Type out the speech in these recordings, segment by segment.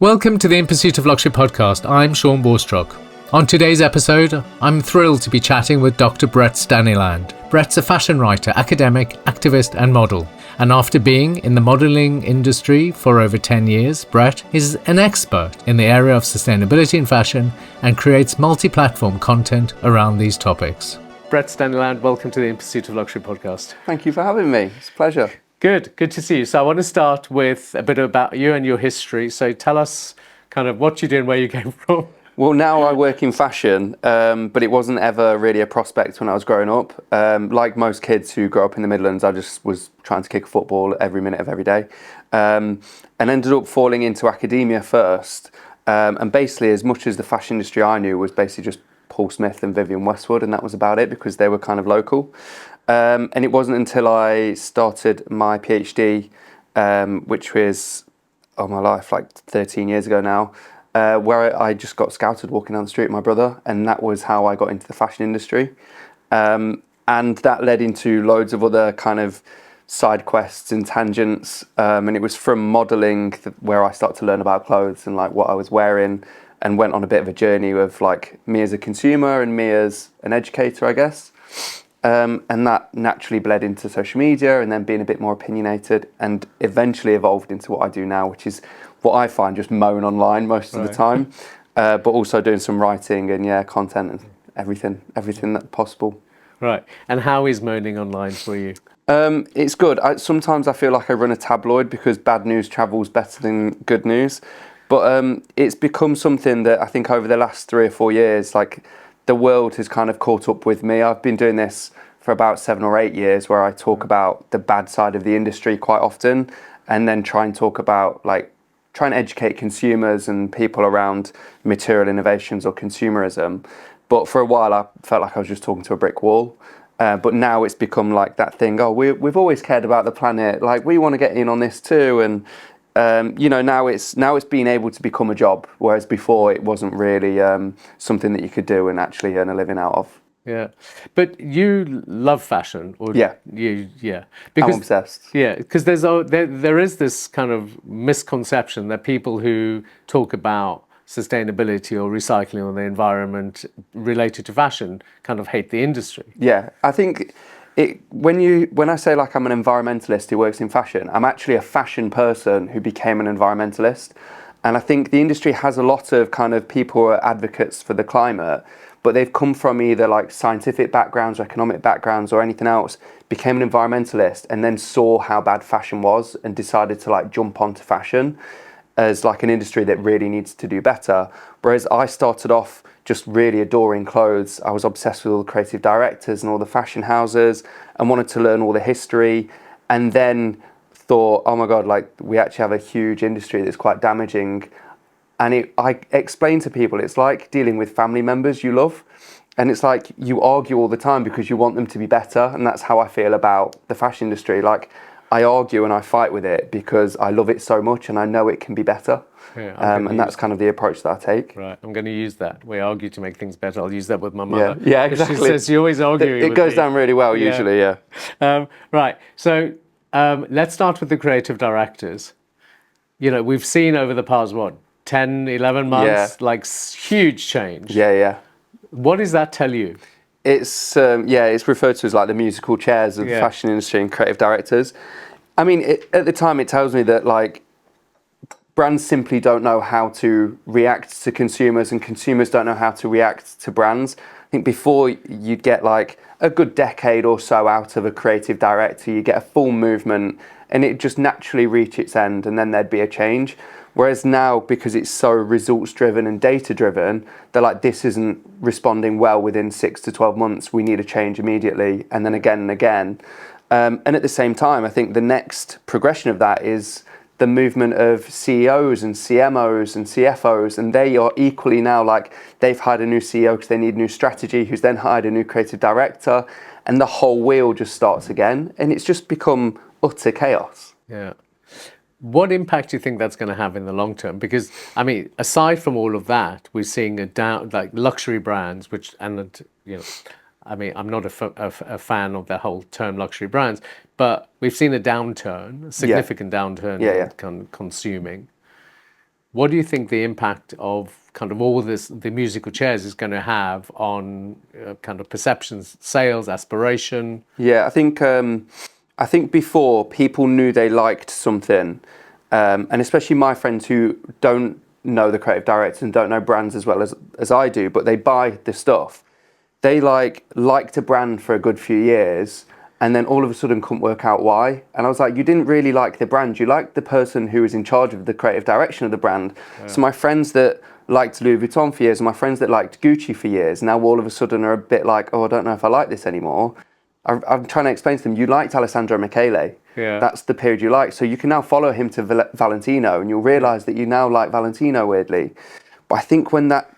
Welcome to the In Pursuit of Luxury podcast. I'm Shaun Borstrock. On today's episode, I'm thrilled to be chatting with Dr. Brett Staniland. Brett's a fashion writer, academic, activist and model. And after being in the modelling industry for over 10 years, Brett is an expert in the area of sustainability in fashion and creates multi-platform content around these topics. Brett Staniland, welcome to the In Pursuit of Luxury podcast. Thank you for having me. It's a pleasure. Good to see you. So I want to start with a bit about you and your history. So tell us kind of what you do and where you came from. Well, now I work in fashion, but it wasn't ever really a prospect when I was growing up. Like most kids who grow up in the Midlands, I just was trying to kick a football every minute of every day, and ended up falling into academia first. And basically, as much as the fashion industry I knew was basically just Paul Smith and Vivienne Westwood, and that was about it because they were kind of local. And it wasn't until I started my PhD, which was, my life, like 13 years ago now, where I just got scouted walking down the street with my brother, and that was how I got into the fashion industry. And that led into loads of other kind of side quests and tangents. And it was from modelling where I started to learn about clothes and like what I was wearing, and went on a bit of a journey of like me as a consumer and me as an educator, I guess. And that naturally bled into social media and then being a bit more opinionated, and eventually evolved into what I do now, which is what I find just mowing online most of the time, but also doing some writing and content and everything that's possible. Right. And how is moaning online for you? It's good. Sometimes I feel like I run a tabloid because bad news travels better than good news. But it's become something that I think over the last 3 or 4 years, like the world has kind of caught up with me. I've been doing this for about 7 or 8 years where I talk about the bad side of the industry quite often, and then try and talk about like trying to educate consumers and people around material innovations or consumerism. But for a while I felt like I was just talking to a brick wall. But now it's become like that thing, we've always cared about the planet, like we want to get in on this too. And now it's being able to become a job, whereas before it wasn't really something that you could do and actually earn a living out of. Yeah, but you love fashion, or Yeah, because I'm obsessed. Yeah, because there is this kind of misconception that people who talk about sustainability or recycling or the environment related to fashion kind of hate the industry. Yeah, I think when I say like I'm an environmentalist who works in fashion, I'm actually a fashion person who became an environmentalist. And I think the industry has a lot of kind of people who are advocates for the climate, but they've come from either like scientific backgrounds or economic backgrounds or anything else, became an environmentalist and then saw how bad fashion was and decided to like jump onto fashion as like an industry that really needs to do better. Whereas I started off just really adoring clothes. I was obsessed with all the creative directors and all the fashion houses and wanted to learn all the history, and then thought, oh my God, like we actually have a huge industry that's quite damaging. And I explain to people, it's like dealing with family members you love. And it's like you argue all the time because you want them to be better. And that's how I feel about the fashion industry. Like I argue and I fight with it because I love it so much and I know it can be better. Yeah, and that's kind of the approach that I take. Right, I'm going to use that. We argue to make things better. I'll use that with my mother. Yeah, exactly. She says you always argue. It goes down really well usually, yeah. Right, so let's start with the creative directors. You know, we've seen over the past, 10, 11 months, like huge change. Yeah. What does that tell you? It's it's referred to as like the musical chairs of the fashion industry and creative directors. I mean, at the time it tells me that like brands simply don't know how to react to consumers and consumers don't know how to react to brands. I think before you'd get like a good decade or so out of a creative director, you get a full movement and it just naturally reach its end and then there'd be a change. Whereas now, because it's so results driven and data driven, they're like, this isn't responding well within 6 to 12 months. We need a change immediately. And then again and again. And at the same time, I think the next progression of that is the movement of CEOs and CMOs and CFOs. And they are equally now like they've hired a new CEO because they need a new strategy, who's then hired a new creative director. And the whole wheel just starts again. And it's just become utter chaos. Yeah. What impact do you think that's going to have in the long term? Because, I mean, aside from all of that, we're seeing like luxury brands, which, and you know, I mean, I'm not a fan of the whole term luxury brands, but we've seen a downturn, a significant downturn in consuming. what do you think the impact of kind of all this, the musical chairs, is going to have on kind of perceptions, sales, aspiration? Yeah, I think before people knew they liked something, and especially my friends who don't know the creative directors and don't know brands as well as I do, but they buy the stuff. They liked a brand for a good few years, and then all of a sudden couldn't work out why. And I was like, you didn't really like the brand. You liked the person who was in charge of the creative direction of the brand. Yeah. So my friends that liked Louis Vuitton for years and my friends that liked Gucci for years now all of a sudden are a bit like, oh, I don't know if I like this anymore. I'm trying to explain to them, you liked Alessandro Michele. Yeah. That's the period you like. So you can now follow him to Valentino and you'll realise that you now like Valentino weirdly. But I think when that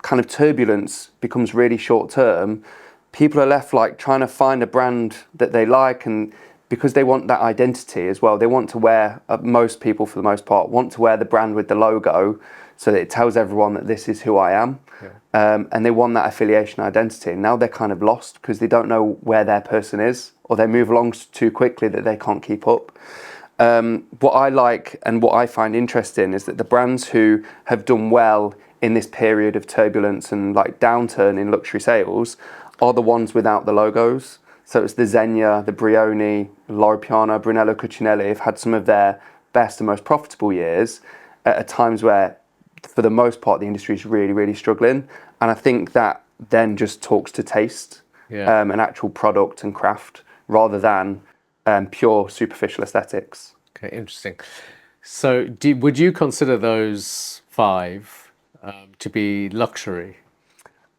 kind of turbulence becomes really short term, people are left like trying to find a brand that they like, and because they want that identity as well, they want to wear, most people for the most part, want to wear the brand with the logo so that it tells everyone that this is who I am. Yeah. And they want that affiliation identity. And now they're kind of lost because they don't know where their person is, or they move along too quickly that they can't keep up. What I like and what I find interesting is that the brands who have done well in this period of turbulence and like downturn in luxury sales are the ones without the logos. So it's the Zegna, the Brioni, Loro Piana, Brunello Cucinelli have had some of their best and most profitable years at times where, for the most part, the industry is really, really struggling. And I think that then just talks to taste, yeah. An actual product and craft, rather than pure superficial aesthetics. Okay, interesting. So would you consider those five to be luxury?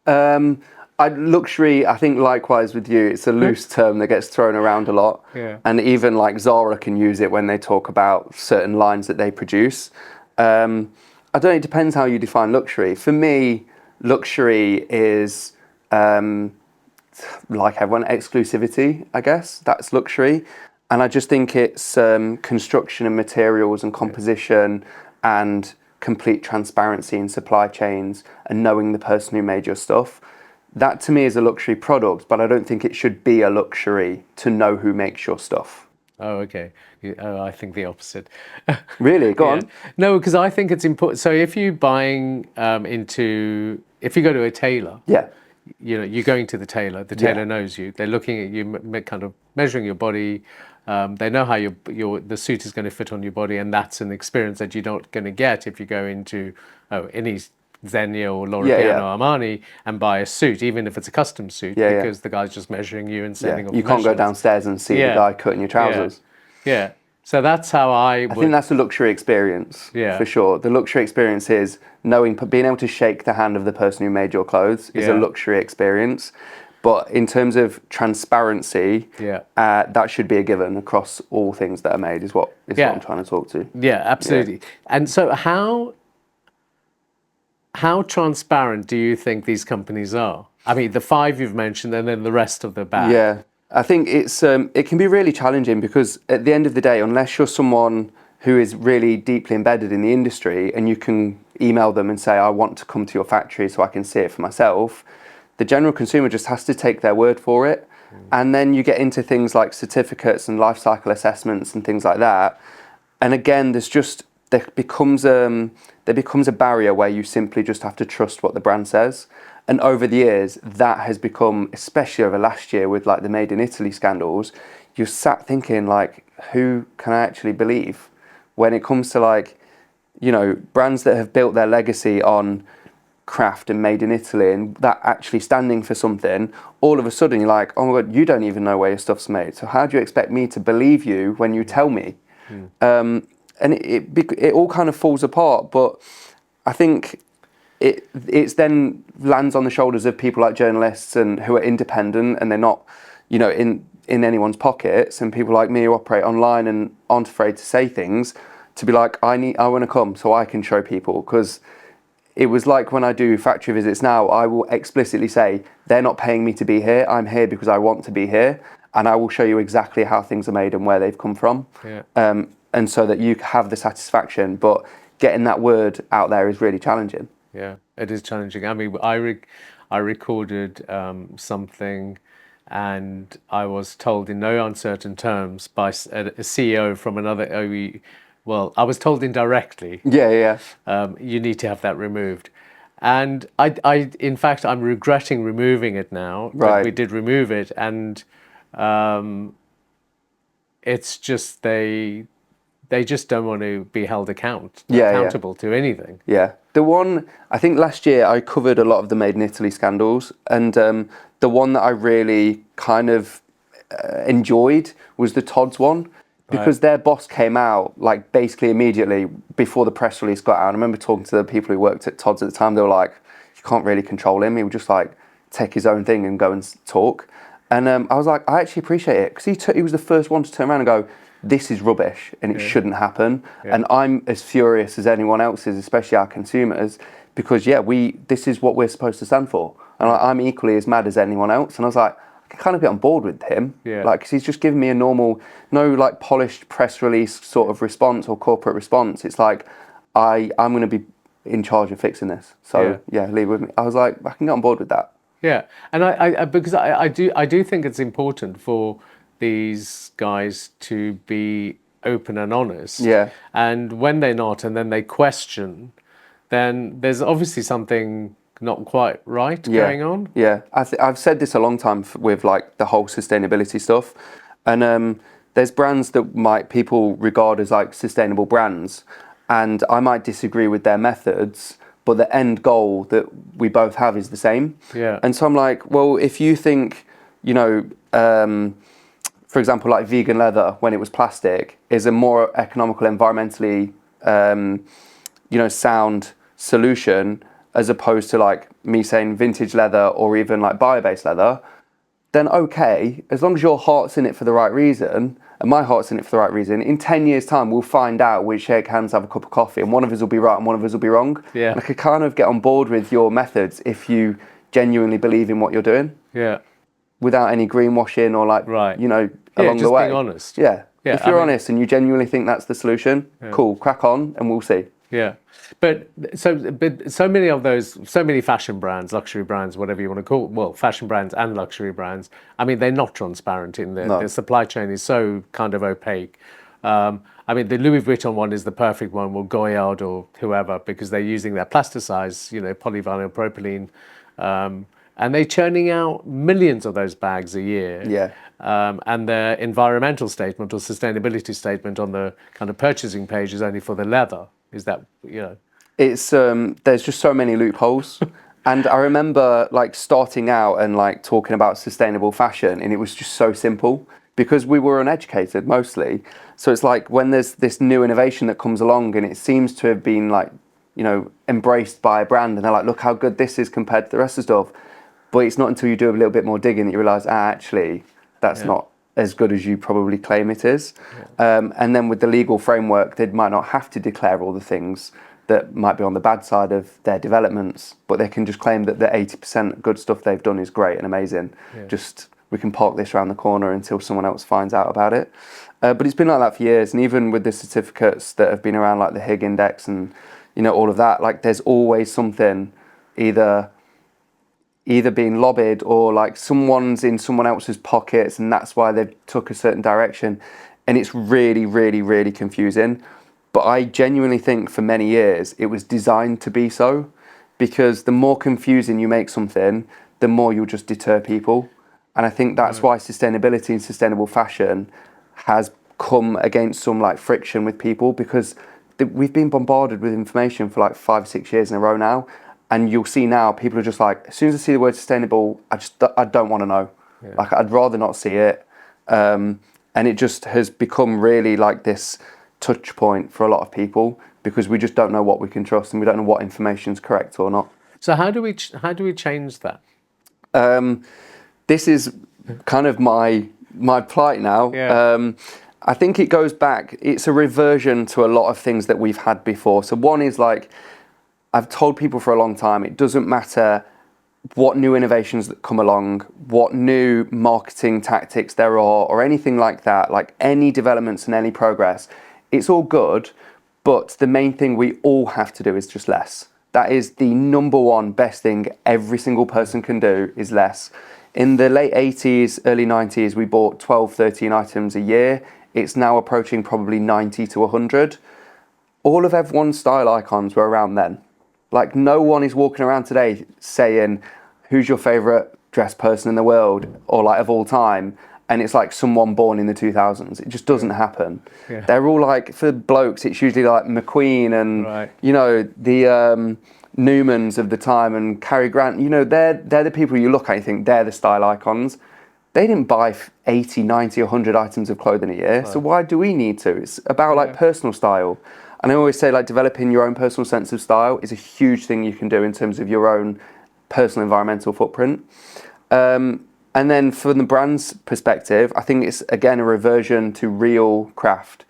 Luxury, I think likewise with you, it's a loose term that gets thrown around a lot. Yeah. And even like Zara can use it when they talk about certain lines that they produce. I don't know, it depends how you define luxury. For me, luxury is, like everyone, exclusivity, I guess. That's luxury. And I just think it's construction and materials and composition and complete transparency in supply chains and knowing the person who made your stuff. That to me is a luxury product, but I don't think it should be a luxury to know who makes your stuff. Oh, okay. I think the opposite. Really? Go on. No, because I think it's important. So if you're buying if you go to a tailor, yeah, you're going to the tailor knows you. They're looking at you, kind of measuring your body. They know how the suit is going to fit on your body, and that's an experience that you're not going to get if you go into any Zegna or Loro Piana or Armani and buy a suit, even if it's a custom suit, because the guy's just measuring you and sending off. You can't go downstairs and see the guy cutting your trousers. Yeah. So that's how I think that's a luxury experience, for sure. The luxury experience is being able to shake the hand of the person who made your clothes is a luxury experience. But in terms of transparency, that should be a given across all things that are made, is what I'm trying to talk to. Yeah, absolutely. Yeah. And so how transparent do you think these companies are? I mean, the five you've mentioned and then the rest of the bag. Yeah, I think it can be really challenging because at the end of the day, unless you're someone who is really deeply embedded in the industry and you can email them and say, I want to come to your factory so I can see it for myself, the general consumer just has to take their word for it. And then you get into things like certificates and life cycle assessments and things like that. And again, there becomes a barrier where you simply just have to trust what the brand says. And over the years, that has become, especially over last year with like the Made in Italy scandals, you're sat thinking like, who can I actually believe? When it comes to like, brands that have built their legacy on craft and made in Italy and that actually standing for something, all of a sudden you're like, oh my God, you don't even know where your stuff's made. So how do you expect me to believe you when you tell me? And it all kind of falls apart. But I think it's then lands on the shoulders of people like journalists and who are independent and they're not, in anyone's pockets, and people like me who operate online and aren't afraid to say things, to be like, I want to come so I can show people. Because it was like when I do factory visits now, I will explicitly say, they're not paying me to be here. I'm here because I want to be here. And I will show you exactly how things are made and where they've come from. Yeah. And so that you have the satisfaction. But getting that word out there is really challenging. Yeah, it is challenging. I mean, I recorded something and I was told in no uncertain terms by a CEO from another OE well, I was told indirectly, Yeah. you need to have that removed. And in fact, I'm regretting removing it now that we Right. did remove it. And it's just they just don't want to be held Yeah. accountable to anything. Yeah. The one, I think last year I covered a lot of the Made in Italy scandals, and the one that I really kind of enjoyed was the Tod's one, because Right. their boss came out like basically immediately before the press release got out. And I remember talking to the people who worked at Tod's at the time. They were like, you can't really control him. He would just like take his own thing and go and talk. And I was like, I actually appreciate it, because he was the first one to turn around and go, this is rubbish and it shouldn't happen. Yeah. And I'm as furious as anyone else is, especially our consumers, because this is what we're supposed to stand for. And I'm equally as mad as anyone else. And I was like, I can kind of get on board with him. Yeah. Like, 'cause he's just giving me a normal, no like polished press release sort of response or corporate response. It's like, I'm going to be in charge of fixing this. So yeah, leave it with me. I was like, I can get on board with that. Yeah, and I because I do think it's important for these guys to be open and honest. Yeah. And when they're not, and then they question, then there's obviously something not quite right going on. Yeah, I've said this a long time with like the whole sustainability stuff, and there's brands that people regard as like sustainable brands, and I might disagree with their methods, but the end goal that we both have is the same. Yeah. And so I'm like, well, if you think, for example, like vegan leather, when it was plastic, is a more economical, environmentally, sound solution, as opposed to like me saying vintage leather or even like bio-based leather, then okay, as long as your heart's in it for the right reason, and my heart's in it for the right reason, in 10 years' time, we'll find out, we shake hands, have a cup of coffee, and one of us will be right and one of us will be wrong. Yeah. And I could kind of get on board with your methods if you genuinely believe in what you're doing. Yeah. Without any greenwashing or like, Right. along just the way. being honest. Yeah. Yeah, If you're honest and you genuinely think that's the solution, cool, crack on and we'll see. Yeah, but so many fashion brands, luxury brands, whatever you want to call it, well, fashion brands and luxury brands. I mean, they're not transparent in their supply chain is so kind of opaque. I mean, the Louis Vuitton one is the perfect one, or Goyard or whoever, because they're using their plasticized, polyvinyl propylene, and they're churning out millions of those bags a year. Yeah. And their environmental statement or sustainability statement on the kind of purchasing page is only for the leather. Is that, It's there's just so many loopholes. And I remember like starting out and like talking about sustainable fashion, and it was just so simple because we were uneducated mostly. So it's like when there's this new innovation that comes along and it seems to have been like, embraced by a brand, and they're like, look how good this is compared to the rest of the stuff. But it's not until you do a little bit more digging that you realise, actually, that's not as good as you probably claim it is. Yeah. And then with the legal framework, they might not have to declare all the things that might be on the bad side of their developments, but they can just claim that the 80% good stuff they've done is great and amazing. Yeah. Just, we can park this around the corner until someone else finds out about it. But it's been like that for years. And even with the certificates that have been around, like the Higg Index and, all of that, like there's always something either being lobbied or like someone's in someone else's pockets, and that's why they've took a certain direction. And it's really, really, really confusing. But I genuinely think for many years it was designed to be so, because the more confusing you make something, the more you'll just deter people. And I think that's why sustainability and sustainable fashion has come against some like friction with people, because we've been bombarded with information for like 5 or 6 years in a row now. And you'll see now people are just like, as soon as I see the word sustainable, I don't want to know. Yeah. Like I'd rather not see it. And it just has become really like this touch point for a lot of people, because we just don't know what we can trust and we don't know what information's correct or not. So how do we change that? This is kind of my plight now. Yeah. I think it goes back. It's a reversion to a lot of things that we've had before. So one is like, I've told people for a long time, it doesn't matter what new innovations that come along, what new marketing tactics there are, or anything like that, like any developments and any progress, it's all good, but the main thing we all have to do is just less. That is the number one best thing every single person can do, is less. In the late 80s, early 90s, we bought 12, 13 items a year. it's now approaching probably 90 to 100. All of everyone's style icons were around then. Like, no one is walking around today saying, who's your favourite dressed person in the world, or like of all time, and it's like someone born in the 2000s. It just doesn't happen. Yeah. They're all like, for blokes, it's usually like McQueen and, Right. you know, the Newmans of the time and Cary Grant. You know, they're the people you look at and you think they're the style icons. They didn't buy 80, 90, 100 items of clothing a year, so why do we need to? It's about like personal style. And I always say, like, developing your own personal sense of style is a huge thing you can do in terms of your own personal environmental footprint. And then from the brand's perspective, I think it's, again, a reversion to real craft.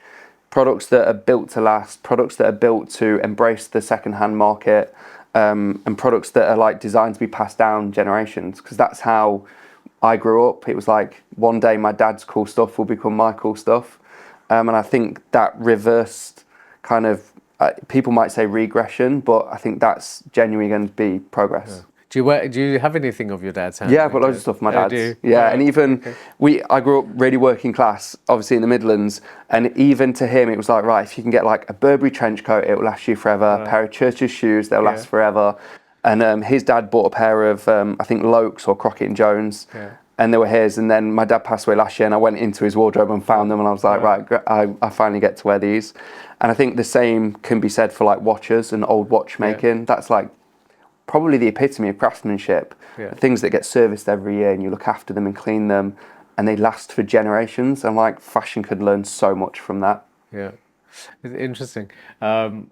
Products that are built to last, products that are built to embrace the second-hand market, and products that are like designed to be passed down generations, because that's how I grew up. It was like, one day my dad's cool stuff will become my cool stuff. And I think that reversed kind of, people might say regression, but I think that's genuinely going to be progress. Yeah. Do you have anything of your dad's hand? Yeah, I've got loads of stuff from my dad's. do you? Yeah, and even I grew up really working class, obviously in the Midlands, and even to him it was like, right, if you can get like a Burberry trench coat, it will last you forever. A pair of Church's shoes, they'll last forever. And his dad bought a pair of I think Lokes or Crockett and Jones. Yeah. And they were his, and then my dad passed away last year, and I went into his wardrobe and found them, and I was like, right, I finally get to wear these. And I think the same can be said for like watches and old watchmaking. That's like probably the epitome of craftsmanship. Things that get serviced every year, and you look after them and clean them, and they last for generations. And like, fashion could learn so much from that. Yeah, it's interesting. Crockett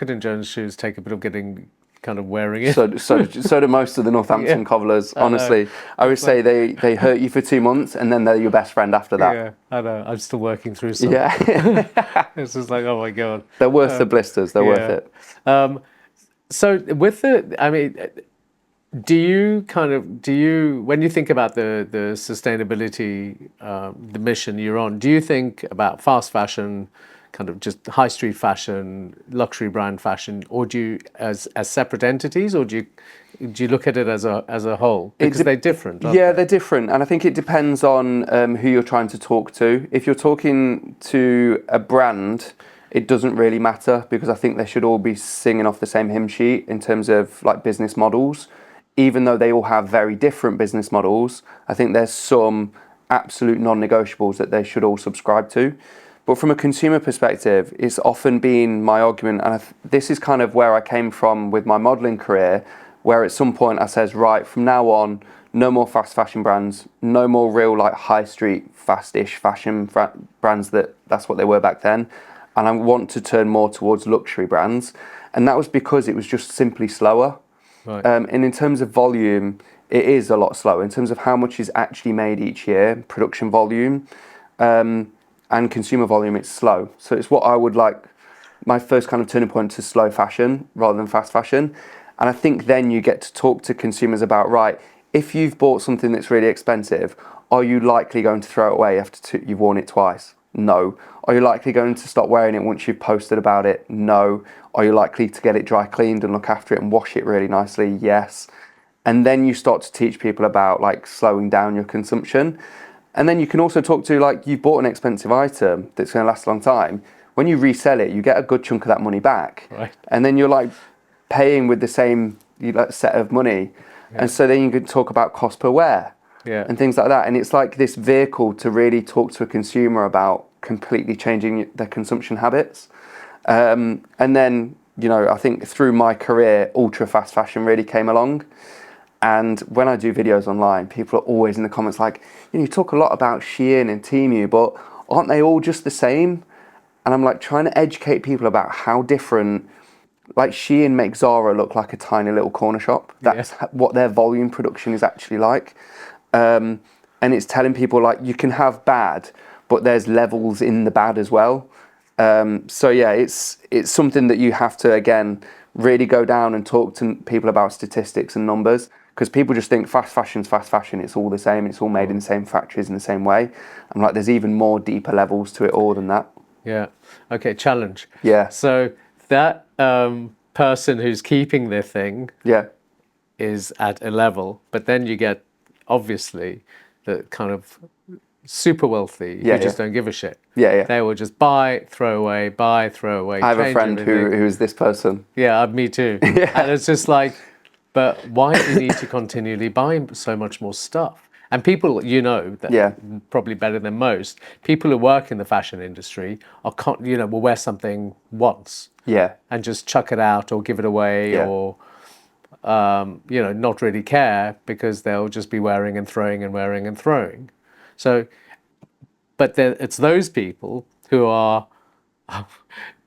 and Jones shoes take a bit of getting kind of wearing it. So do most of the Northampton cobblers. Honestly, I would say they hurt you for 2 months, and then they're your best friend after that. Yeah, I know. I'm still working through some. Yeah, It's just like, oh my god. they're worth the blisters. They're worth it. So with the, I mean, do you when you think about the sustainability, the mission you're on, do you think about fast fashion, kind of just high street fashion, luxury brand fashion, or do you as separate entities, or do you look at it as a whole? Because they're different. Aren't Yeah, they? they're different, and I think it depends on who you're trying to talk to. If you're talking to a brand, it doesn't really matter, because I think they should all be singing off the same hymn sheet in terms of like business models. Even though they all have very different business models, I think there's some absolute non-negotiables that they should all subscribe to. But from a consumer perspective, it's often been my argument, and this is kind of where I came from with my modelling career, where at some point I says, right, from now on, no more fast fashion brands, no more real like high street fast-ish fashion brands that's what they were back then. And I want to turn more towards luxury brands. And that was because it was just simply slower. Right. And in terms of volume, it is a lot slower. In terms of how much is actually made each year, production volume, and consumer volume, it's slow. So it's what I would like, my first kind of turning point to slow fashion rather than fast fashion. And I think then you get to talk to consumers about, right, if you've bought something that's really expensive, are you likely going to throw it away after you've worn it twice? No. Are you likely going to stop wearing it once you've posted about it? No. Are you likely to get it dry cleaned and look after it and wash it really nicely? Yes. And then you start to teach people about like slowing down your consumption. And then you can also talk to, like, you've bought an expensive item that's going to last a long time. When you resell it, you get a good chunk of that money back. Right. And then you're like paying with the same set of money. And so then you can talk about cost per wear. And things like that. And it's like this vehicle to really talk to a consumer about completely changing their consumption habits. And then, you know, I think through my career, ultra fast fashion really came along. And when I do videos online, people are always in the comments like, you know, you talk a lot about Shein and Temu, but aren't they all just the same? And I'm like trying to educate people about how different, like Shein makes Zara look like a tiny little corner shop. That's what their volume production is actually like. And it's telling people like you can have bad, but there's levels in the bad as well. So yeah, it's something that you have to, again, really go down and talk to people about statistics and numbers, because people just think fast fashion's fast fashion. It's all the same. It's all made in the same factories in the same way. I'm like, there's even more deeper levels to it all than that. Yeah. Okay. Challenge. Yeah. So that person who's keeping their thing is at a level, but then you get obviously the kind of super wealthy who just don't give a shit. Yeah. They will just buy, throw away, buy, throw away. I have a friend who's this person. Yeah, me too. And it's just like, but why do you need to continually buy so much more stuff? And people, that probably better than most, people who work in the fashion industry will wear something once. Yeah. And just chuck it out or give it away or, not really care because they'll just be wearing and throwing and wearing and throwing. So, but then it's those people who are, I'm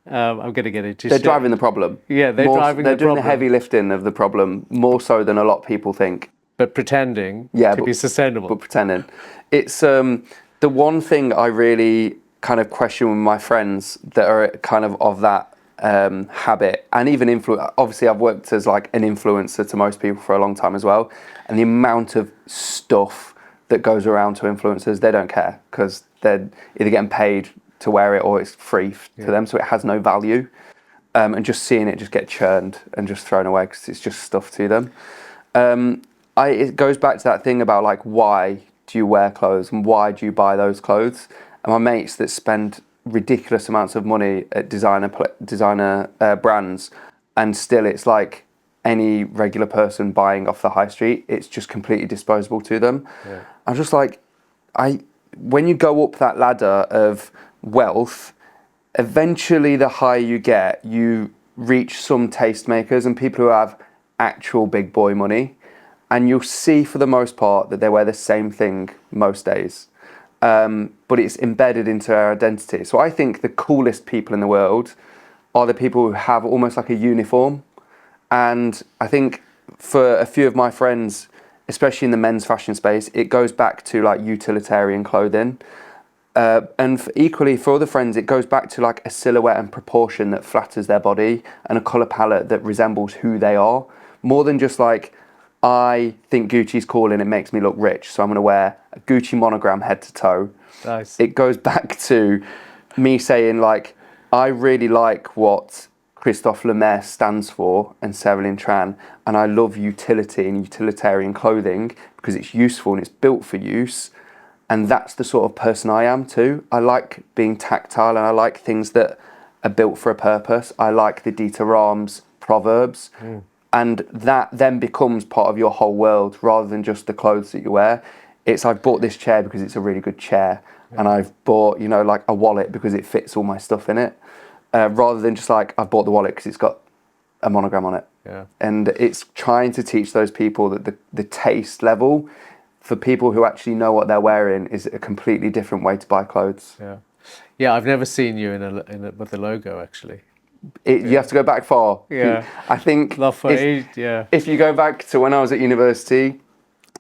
going to get into They're driving the problem. Yeah, they're driving the problem. They're doing the heavy lifting of the problem, more so than a lot of people think. But pretending to be sustainable. But pretending. It's the one thing I really kind of question with my friends that are kind of that habit, and even obviously I've worked as like an influencer to most people for a long time as well, and the amount of stuff that goes around to influencers, they don't care because they're either getting paid to wear it or it's free to them, so it has no value, and just seeing it just get churned and just thrown away because it's just stuff to them. It goes back to that thing about like, why do you wear clothes and why do you buy those clothes? And my mates that spend ridiculous amounts of money at designer brands, and still it's like any regular person buying off the high street, it's just completely disposable to them. Yeah. I'm just like, when you go up that ladder of wealth, eventually the higher you get, you reach some tastemakers and people who have actual big boy money. And you'll see for the most part that they wear the same thing most days. But it's embedded into their identity. So I think the coolest people in the world are the people who have almost like a uniform. And I think for a few of my friends, especially in the men's fashion space, it goes back to like utilitarian clothing. And equally for other friends, it goes back to like a silhouette and proportion that flatters their body and a colour palette that resembles who they are. More than just like, I think Gucci's cool and it makes me look rich, so I'm going to wear a Gucci monogram head to toe. Nice. It goes back to me saying, like, I really like what Christophe Lemaire stands for and Sarah Lynn Tran, and I love utility and utilitarian clothing because it's useful and it's built for use, and that's the sort of person I am too. I like being tactile and I like things that are built for a purpose. I like the Dieter Rams proverbs. And that then becomes part of your whole world rather than just the clothes that you wear. It's, I've bought this chair because it's a really good chair. And I've bought, like a wallet because it fits all my stuff in it. Rather than just like, I've bought the wallet because it's got a monogram on it. Yeah. And it's trying to teach those people that the taste level for people who actually know what they're wearing is a completely different way to buy clothes. Yeah. Yeah, I've never seen you with the logo actually. You have to go back far. Yeah. I think if you go back to when I was at university,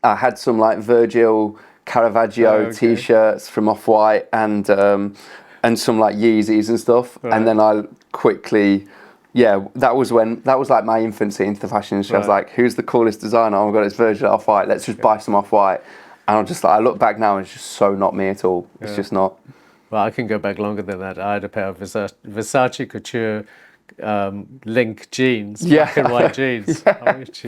I had some like Virgil Caravaggio t-shirts from Off-White and some like Yeezys and stuff. Right. And then I quickly, that was like my infancy into the fashion industry. Right. I was like, who's the coolest designer? Oh my God, it's Virgil Off-White. Let's just buy some Off-White. And I'm just like, I look back now and it's just so not me at all. It's just not. Well, I can go back longer than that. I had a pair of Versace Couture link jeans, black and white jeans. Perfect.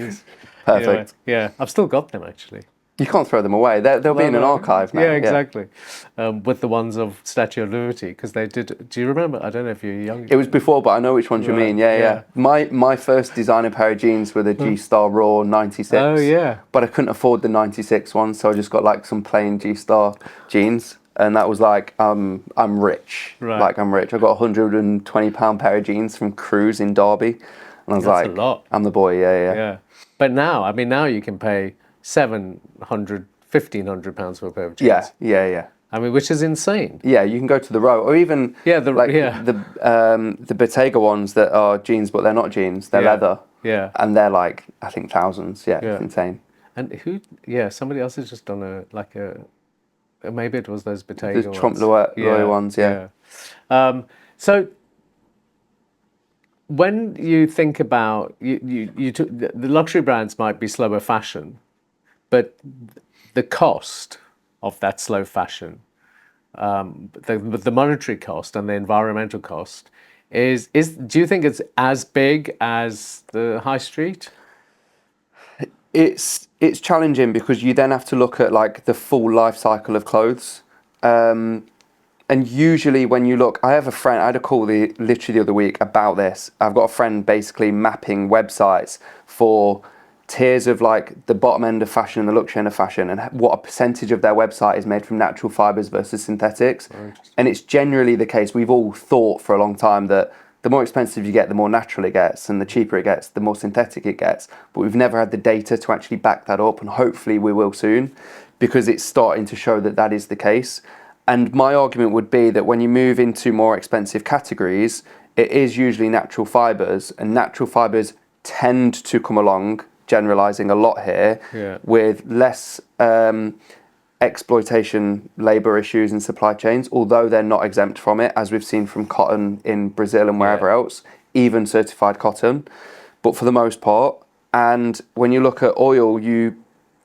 Anyway, yeah, I've still got them actually. You can't throw them away. They'll be in an archive now. Yeah, exactly. With the ones of Statue of Liberty, because they did. Do you remember? I don't know if you're young. It was before, but I know which ones you mean. Yeah. My first designer pair of jeans were the G-Star Raw 96. Oh yeah. But I couldn't afford the 96 ones, so I just got like some plain G-Star jeans. And that was like, I'm rich. Right. Like, I'm rich. I got a £120 pair of jeans from Cruise in Derby. And I was That's a lot. I'm the boy, yeah. But now you can pay £1,500 for a pair of jeans. Yeah. I mean, which is insane. Yeah, you can go to the Row, or even the Bottega ones that are jeans, but they're not jeans. They're leather. Yeah. And they're like, I think thousands. Yeah, it's insane. And somebody else has just done maybe it was those Bottega ones. The Trompe l'Oeil ones, yeah. So when you think about the luxury brands might be slower fashion, but the cost of that slow fashion, the monetary cost and the environmental cost is do you think it's as big as the high street? It's challenging because you then have to look at like the full life cycle of clothes. And usually when you look, I have a friend, I had a call literally the other week about this. I've got a friend basically mapping websites for tiers of like the bottom end of fashion and the luxury end of fashion, and what a percentage of their website is made from natural fibers versus synthetics. And it's generally the case, we've all thought for a long time that the more expensive you get, the more natural it gets, and the cheaper it gets, the more synthetic it gets. But we've never had the data to actually back that up, and hopefully we will soon, because it's starting to show that that is the case. And my argument would be that when you move into more expensive categories, it is usually natural fibers, and natural fibers tend to come along, generalizing a lot here, with less exploitation, labor issues and supply chains, although they're not exempt from it, as we've seen from cotton in Brazil and wherever else, even certified cotton, but for the most part. And when you look at oil,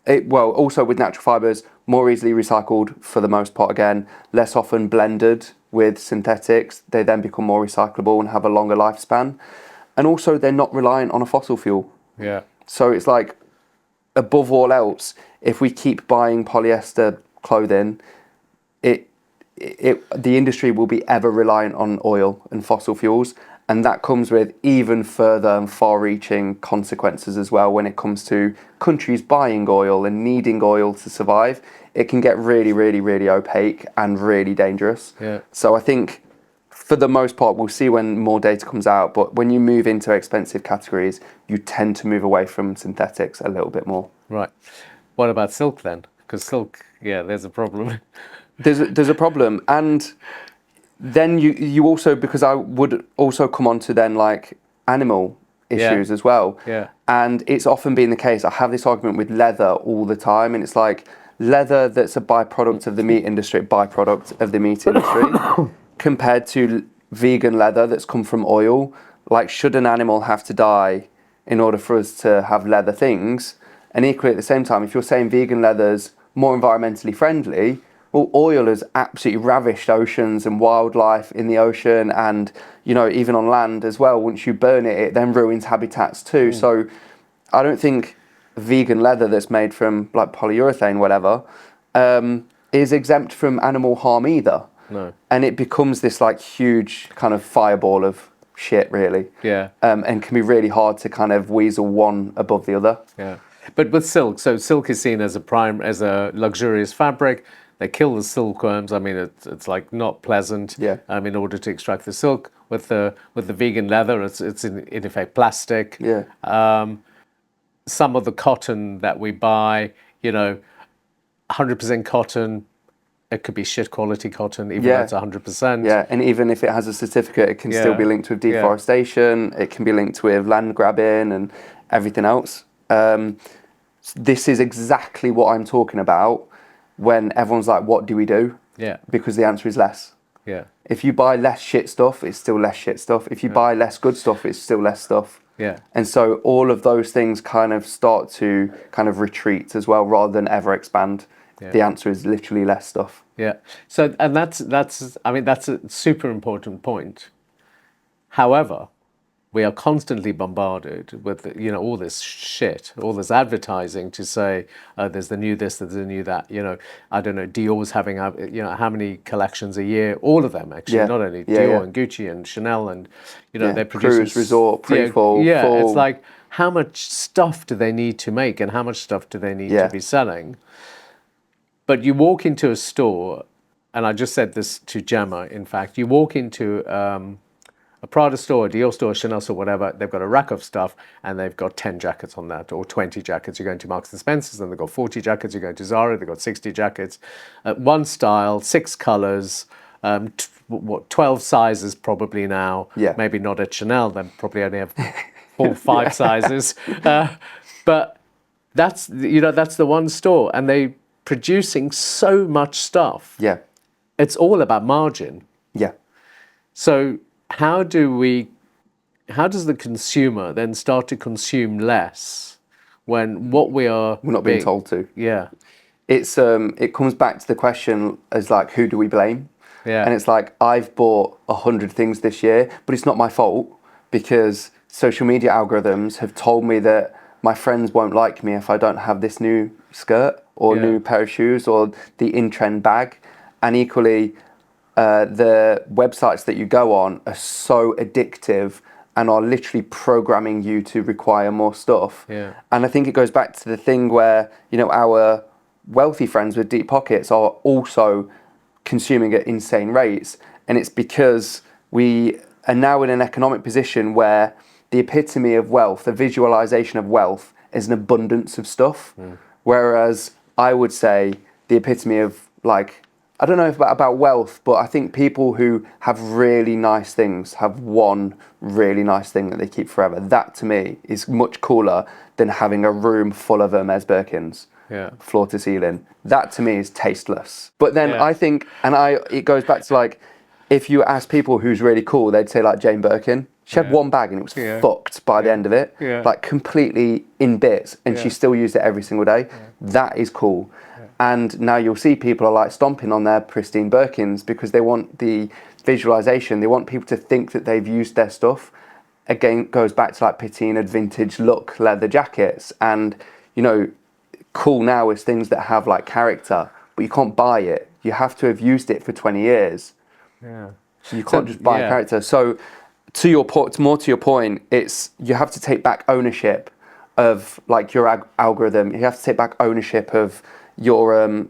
also with natural fibers, more easily recycled for the most part again, less often blended with synthetics. They then become more recyclable and have a longer lifespan. And also they're not reliant on a fossil fuel. Yeah. So it's like, above all else, if we keep buying polyester clothing, the industry will be ever reliant on oil and fossil fuels. And that comes with even further and far-reaching consequences as well when it comes to countries buying oil and needing oil to survive. It can get really, really, really opaque and really dangerous. Yeah. So I think for the most part, we'll see when more data comes out, but when you move into expensive categories, you tend to move away from synthetics a little bit more. Right. What about silk then? Because silk, there's a problem. There's a problem. And then you also, because I would also come on to then like animal issues as well. Yeah. And it's often been the case, I have this argument with leather all the time, and it's like leather that's a byproduct of the meat industry, compared to vegan leather that's come from oil. Like, should an animal have to die in order for us to have leather things? And equally at the same time, if you're saying vegan leather's more environmentally friendly, well, oil has absolutely ravished oceans and wildlife in the ocean, and even on land as well. Once you burn it, it then ruins habitats too. So I don't think vegan leather that's made from like polyurethane, whatever, is exempt from animal harm either. No. And it becomes this like huge kind of fireball of shit, really. Yeah. And can be really hard to kind of weasel one above the other. Yeah. But with silk, so silk is seen as a luxurious fabric. They kill the silkworms. I mean, it's like not pleasant. Yeah. In order to extract the silk. With the vegan leather, it's in effect plastic. Yeah. Some of the cotton that we buy, 100% cotton. It could be shit quality cotton, even though it's 100%. Yeah, and even if it has a certificate, it can still be linked with deforestation. It can be linked with land grabbing and everything else. This is exactly what I'm talking about when everyone's like, what do we do? Yeah. Because the answer is less. Yeah. If you buy less shit stuff, it's still less shit stuff. If you buy less good stuff, it's still less stuff. Yeah. And so all of those things kind of start to kind of retreat as well, rather than ever expand. Yeah. The answer is literally less stuff. Yeah. So, and that's a super important point. However, we are constantly bombarded with all this shit, all this advertising to say there's the new this, there's the new that. I don't know. Dior's having how many collections a year? All of them actually, not only Dior and Gucci and Chanel, and they produce cruise, resort, pre-fall. Yeah, fall. It's like, how much stuff do they need to make, and how much stuff do they need to be selling? But you walk into a store, and I just said this to Gemma, in fact, you walk into a Prada store, a Dior store, a Chanel store, whatever, they've got a rack of stuff, and they've got 10 jackets on that, or 20 jackets. You go into Marks & Spencer's, and they've got 40 jackets. You go into Zara, they've got 60 jackets. One style, 6 colours, 12 sizes probably now. Yeah. Maybe not at Chanel, they probably only have 4 or 5 sizes. But that's the one store, and they producing so much stuff. Yeah. It's all about margin. Yeah. So how does the consumer then start to consume less when we're not being told to? Yeah. It's it comes back to the question as like, who do we blame? Yeah. And it's like, I've bought 100 things this year, but it's not my fault, because social media algorithms have told me that my friends won't like me if I don't have this new skirt or new pair of shoes or the in-trend bag. And equally, the websites that you go on are so addictive and are literally programming you to require more stuff. Yeah. And I think it goes back to the thing where, you know, our wealthy friends with deep pockets are also consuming at insane rates. And it's because we are now in an economic position where the epitome of wealth, the visualization of wealth, is an abundance of stuff. Whereas I would say the epitome of, like, I don't know if about wealth, but I think people who have really nice things have one really nice thing that they keep forever. That to me is much cooler than having a room full of Hermes Birkins, floor to ceiling. That to me is tasteless. But then I think, it goes back to, like, if you ask people who's really cool, they'd say like Jane Birkin. She had one bag and it was fucked by the end of it, like completely in bits, and she still used it every single day. That is cool. And now you'll see people are like stomping on their pristine Birkins because they want the visualization. They want people to think that they've used their stuff. Again, goes back to like patina, vintage look, leather jackets. And, you know, cool now is things that have like character, but you can't buy it. You have to have used it for 20 years. You can't just buy a character. So to your point, more to your point, it's you have to take back ownership of like your algorithm. You have to take back ownership of your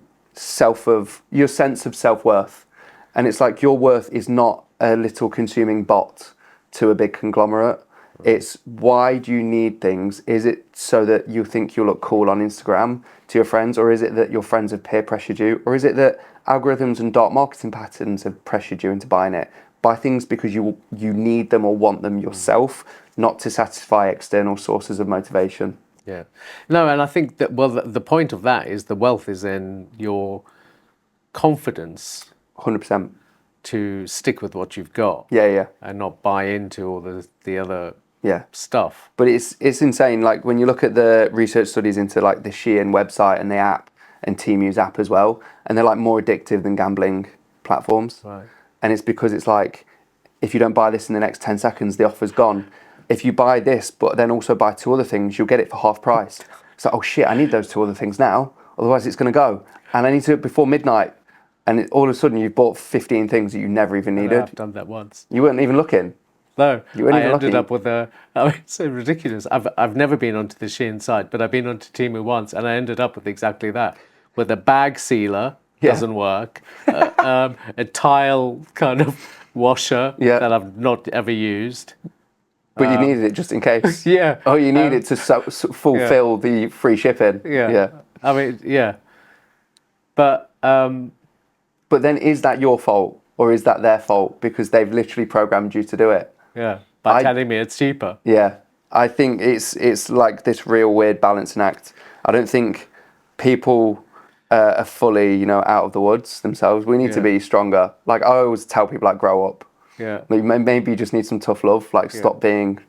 your sense of self-worth. And it's like your worth is not a little consuming bot to a big conglomerate. It's why do you need things? Is it so that you think you look cool on Instagram to your friends, or is it that your friends have peer pressured you, or is it that algorithms and dark marketing patterns have pressured you into buying it? Buy things because you need them or want them yourself, not to satisfy external sources of motivation. Yeah. No, and I think that, well, the point of that is the wealth is in your confidence 100%. to stick with what you've got. Yeah. And not buy into all the other stuff. But it's insane. Like when you look at the research studies into like the Shein website and the app and Temu's app as well, and they're like more addictive than gambling platforms. Right. And it's because it's like, if you don't buy this in the next 10 seconds, the offer's gone. If you buy this, but then also buy 2 other things, you'll get it for half price. It's like, oh shit, I need those 2 other things now. Otherwise it's going to go. And I need to do it before midnight. And all of a sudden you've bought 15 things that you never even needed. I've done that once. You weren't even looking. No, you weren't even I ended looking. up with it's so ridiculous. I've never been onto the Shein site, but I've been onto Temu once, and I ended up with exactly that. With a bag sealer, doesn't work. A tile kind of washer that I've not ever used. But you needed it just in case. Oh, you need it to fulfill the free shipping. I mean, But then is that your fault or is that their fault because they've literally programmed you to do it? By telling me it's cheaper. I think it's like this real weird balancing act. I don't think people are fully, you know, out of the woods themselves. We need to be stronger. Like I always tell people, like, grow up. Like maybe you just need some tough love. Like stop being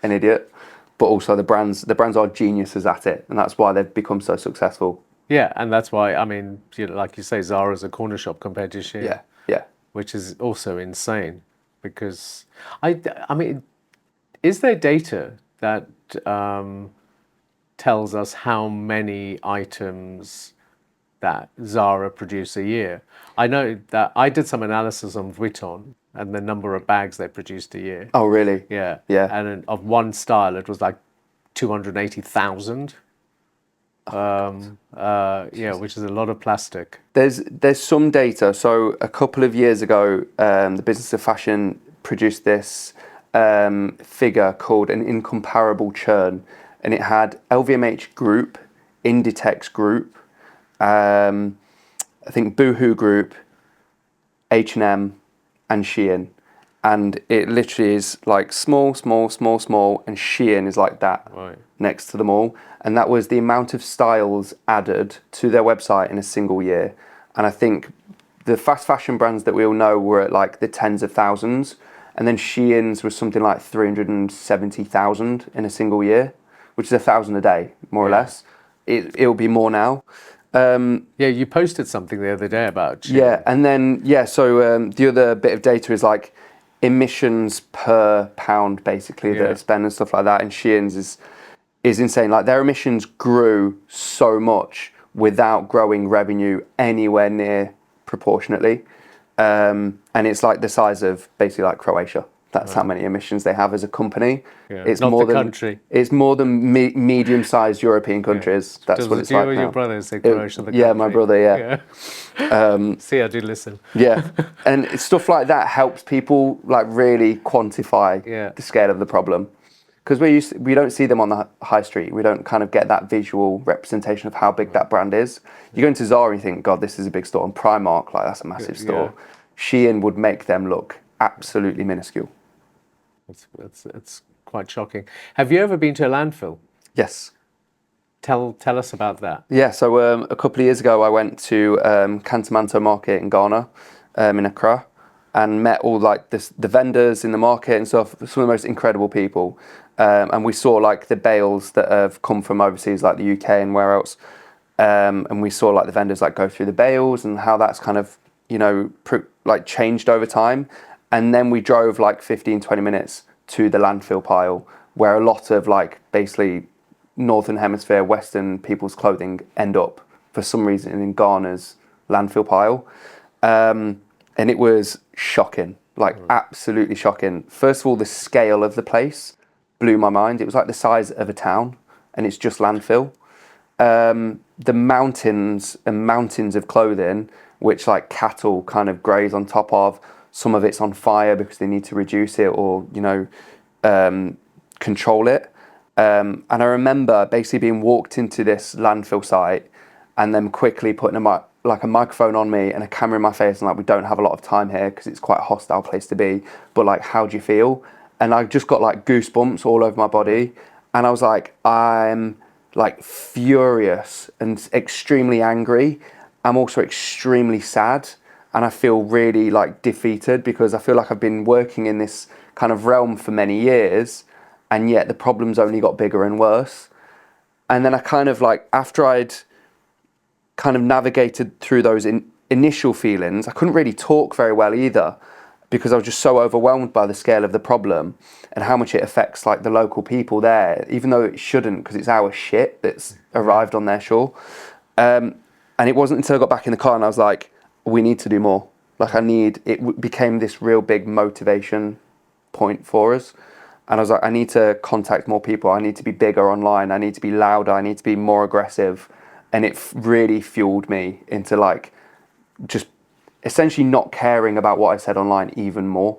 an idiot. But also the brands are geniuses at it, and that's why they've become so successful. Yeah, and that's why, I mean, you know, like you say, Zara's a corner shop compared to Shein. Yeah. Which is also insane, because I mean, is there data that tells us how many items that Zara produce a year? I know that I did some analysis on Vuitton and the number of bags they produced a year. Oh, really? Yeah. Yeah. And of one style, it was like 280,000. Which is a lot of plastic. There's some data. So a couple of years ago, the Business of Fashion produced this figure called an incomparable churn, and it had LVMH Group, Inditex Group, I think Boohoo Group, H&M, and Shein. And it literally is like small, and Shein is like that next to them all. And that was the amount of styles added to their website in a single year. And I think the fast fashion brands that we all know were at like the tens of thousands. And then Shein's was something like 370,000 in a single year, which is 1,000 a day, more or less. It'll be more now. You posted something the other day about Shein. Yeah, and then, so the other bit of data is like emissions per pound, basically, that they spend and stuff like that. And Shein's is insane. Like their emissions grew so much without growing revenue anywhere near proportionately, and it's like the size of basically like Croatia. That's how many emissions they have as a company. Yeah. It's Not more the than country. It's more than medium-sized European countries. That's Does what it it's you like or now. your brother say Croatia the Yeah, country? my brother. Yeah. See, I do listen. Yeah, and it's stuff like that helps people like really quantify the scale of the problem, because we don't see them on the high street. We don't kind of get that visual representation of how big that brand is. You go into Zara and you think, God, this is a big store, and Primark, like that's a massive store. Shein would make them look absolutely minuscule. It's quite shocking. Have you ever been to a landfill? Yes. Tell us about that. Yeah, so a couple of years ago, I went to Cantamanto Market in Ghana, in Accra, and met all like the vendors in the market and stuff. Some of the most incredible people, and we saw like the bales that have come from overseas, like the UK and where else, and we saw like the vendors like go through the bales and how that's kind of like changed over time. And then we drove like 15-20 minutes to the landfill pile, where a lot of like basically Northern Hemisphere, Western people's clothing end up for some reason in Ghana's landfill pile. And it was shocking, like absolutely shocking. First of all, the scale of the place blew my mind. It was like the size of a town, and it's just landfill. The mountains and mountains of clothing, which like cattle kind of graze on top of. Some of it's on fire because they need to reduce it or, control it. And I remember basically being walked into this landfill site and then quickly putting a microphone on me and a camera in my face and like, we don't have a lot of time here because it's quite a hostile place to be. But like, how do you feel? And I just got like goosebumps all over my body. And I was like, I'm like furious and extremely angry. I'm also extremely sad. And I feel really like defeated because I feel like I've been working in this kind of realm for many years, and yet the problems only got bigger and worse. And then I kind of like, after I'd kind of navigated through those initial feelings, I couldn't really talk very well either because I was just so overwhelmed by the scale of the problem and how much it affects like the local people there, even though it shouldn't because it's our shit that's arrived on their shore. And it wasn't until I got back in the car and I was like, we need to do more. Like it became this real big motivation point for us. And I was like, I need to contact more people. I need to be bigger online. I need to be louder. I need to be more aggressive. And it really fueled me into like, just essentially not caring about what I said online even more.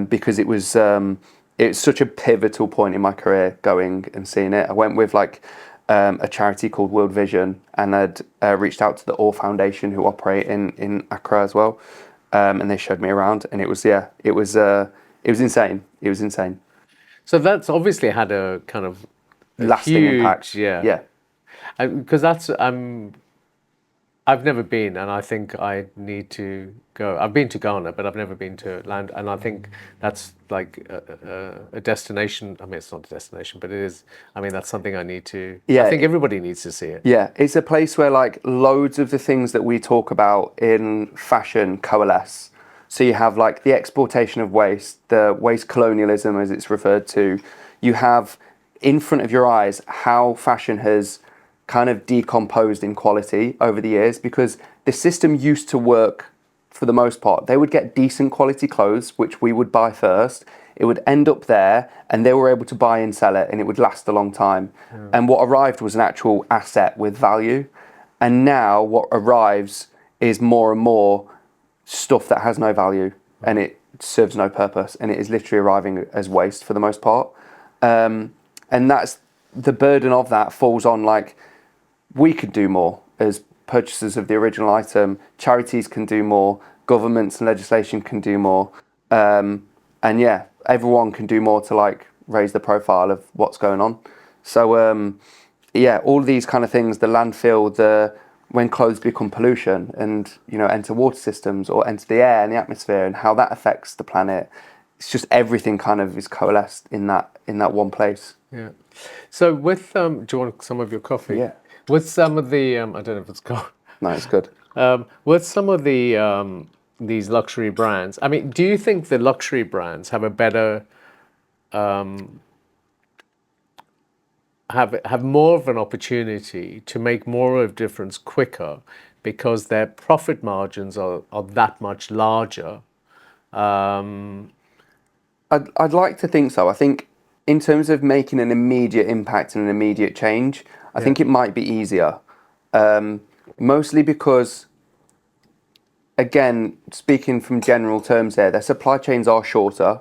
Because it's such a pivotal point in my career going and seeing it. I went with like, a charity called World Vision, and I'd reached out to the All Foundation who operate in Accra as well, and they showed me around, and it was insane. It was insane. So that's obviously had a kind of Lasting huge, impact. yeah. Because I've never been, and I think I need to go. I've been to Ghana, but I've never been to land, and I think that's like a destination. I mean, it's not a destination, but it is. I mean, that's something I need to. Yeah, I think everybody needs to see it. Yeah, it's a place where like loads of the things that we talk about in fashion coalesce. So you have like the exportation of waste, the waste colonialism as it's referred to. You have in front of your eyes how fashion has kind of decomposed in quality over the years, because the system used to work for the most part. They would get decent quality clothes, which we would buy first. It would end up there and they were able to buy and sell it and it would last a long time. And what arrived was an actual asset with value. And now what arrives is more and more stuff that has no value and it serves no purpose, and it is literally arriving as waste for the most part. And that's the burden of that falls on like, we could do more as purchasers of the original item. Charities can do more. Governments and legislation can do more. And yeah, everyone can do more to like raise the profile of what's going on. So yeah, all these kind of things, the landfill, when clothes become pollution and, enter water systems or enter the air and the atmosphere and how that affects the planet. It's just everything kind of is coalesced in that one place. Yeah. So with, do you want some of your coffee? Yeah. With some of the, I don't know if it's gone. No, it's good. With some of the these luxury brands, I mean, do you think the luxury brands have a better, I have more of an opportunity to make more of a difference quicker because their profit margins are that much larger. I'd like to think so. I think in terms of making an immediate impact and an immediate change, I think it might be easier. Mostly because, again, speaking from general terms there, their supply chains are shorter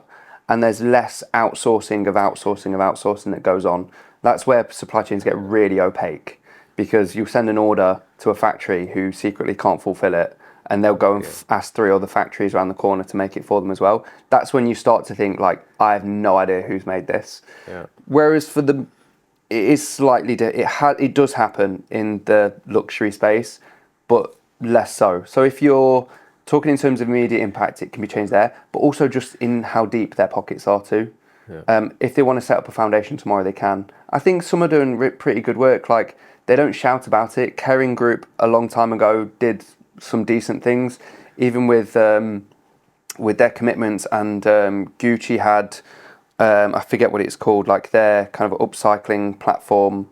and there's less outsourcing that goes on. That's where supply chains get really opaque, because you send an order to a factory who secretly can't fulfill it, and they'll go and ask 3 other factories around the corner to make it for them as well. That's when you start to think, like, I have no idea who's made this. Yeah. Whereas for it is slightly, it does happen in the luxury space, but less so. So if you're talking in terms of immediate impact, it can be changed there, but also just in how deep their pockets are too. Yeah. If they want to set up a foundation tomorrow, they can. I think some are doing pretty good work. Like, they don't shout about it. Kering Group a long time ago did some decent things, even with their commitments. And Gucci had, I forget what it's called, like their kind of upcycling platform.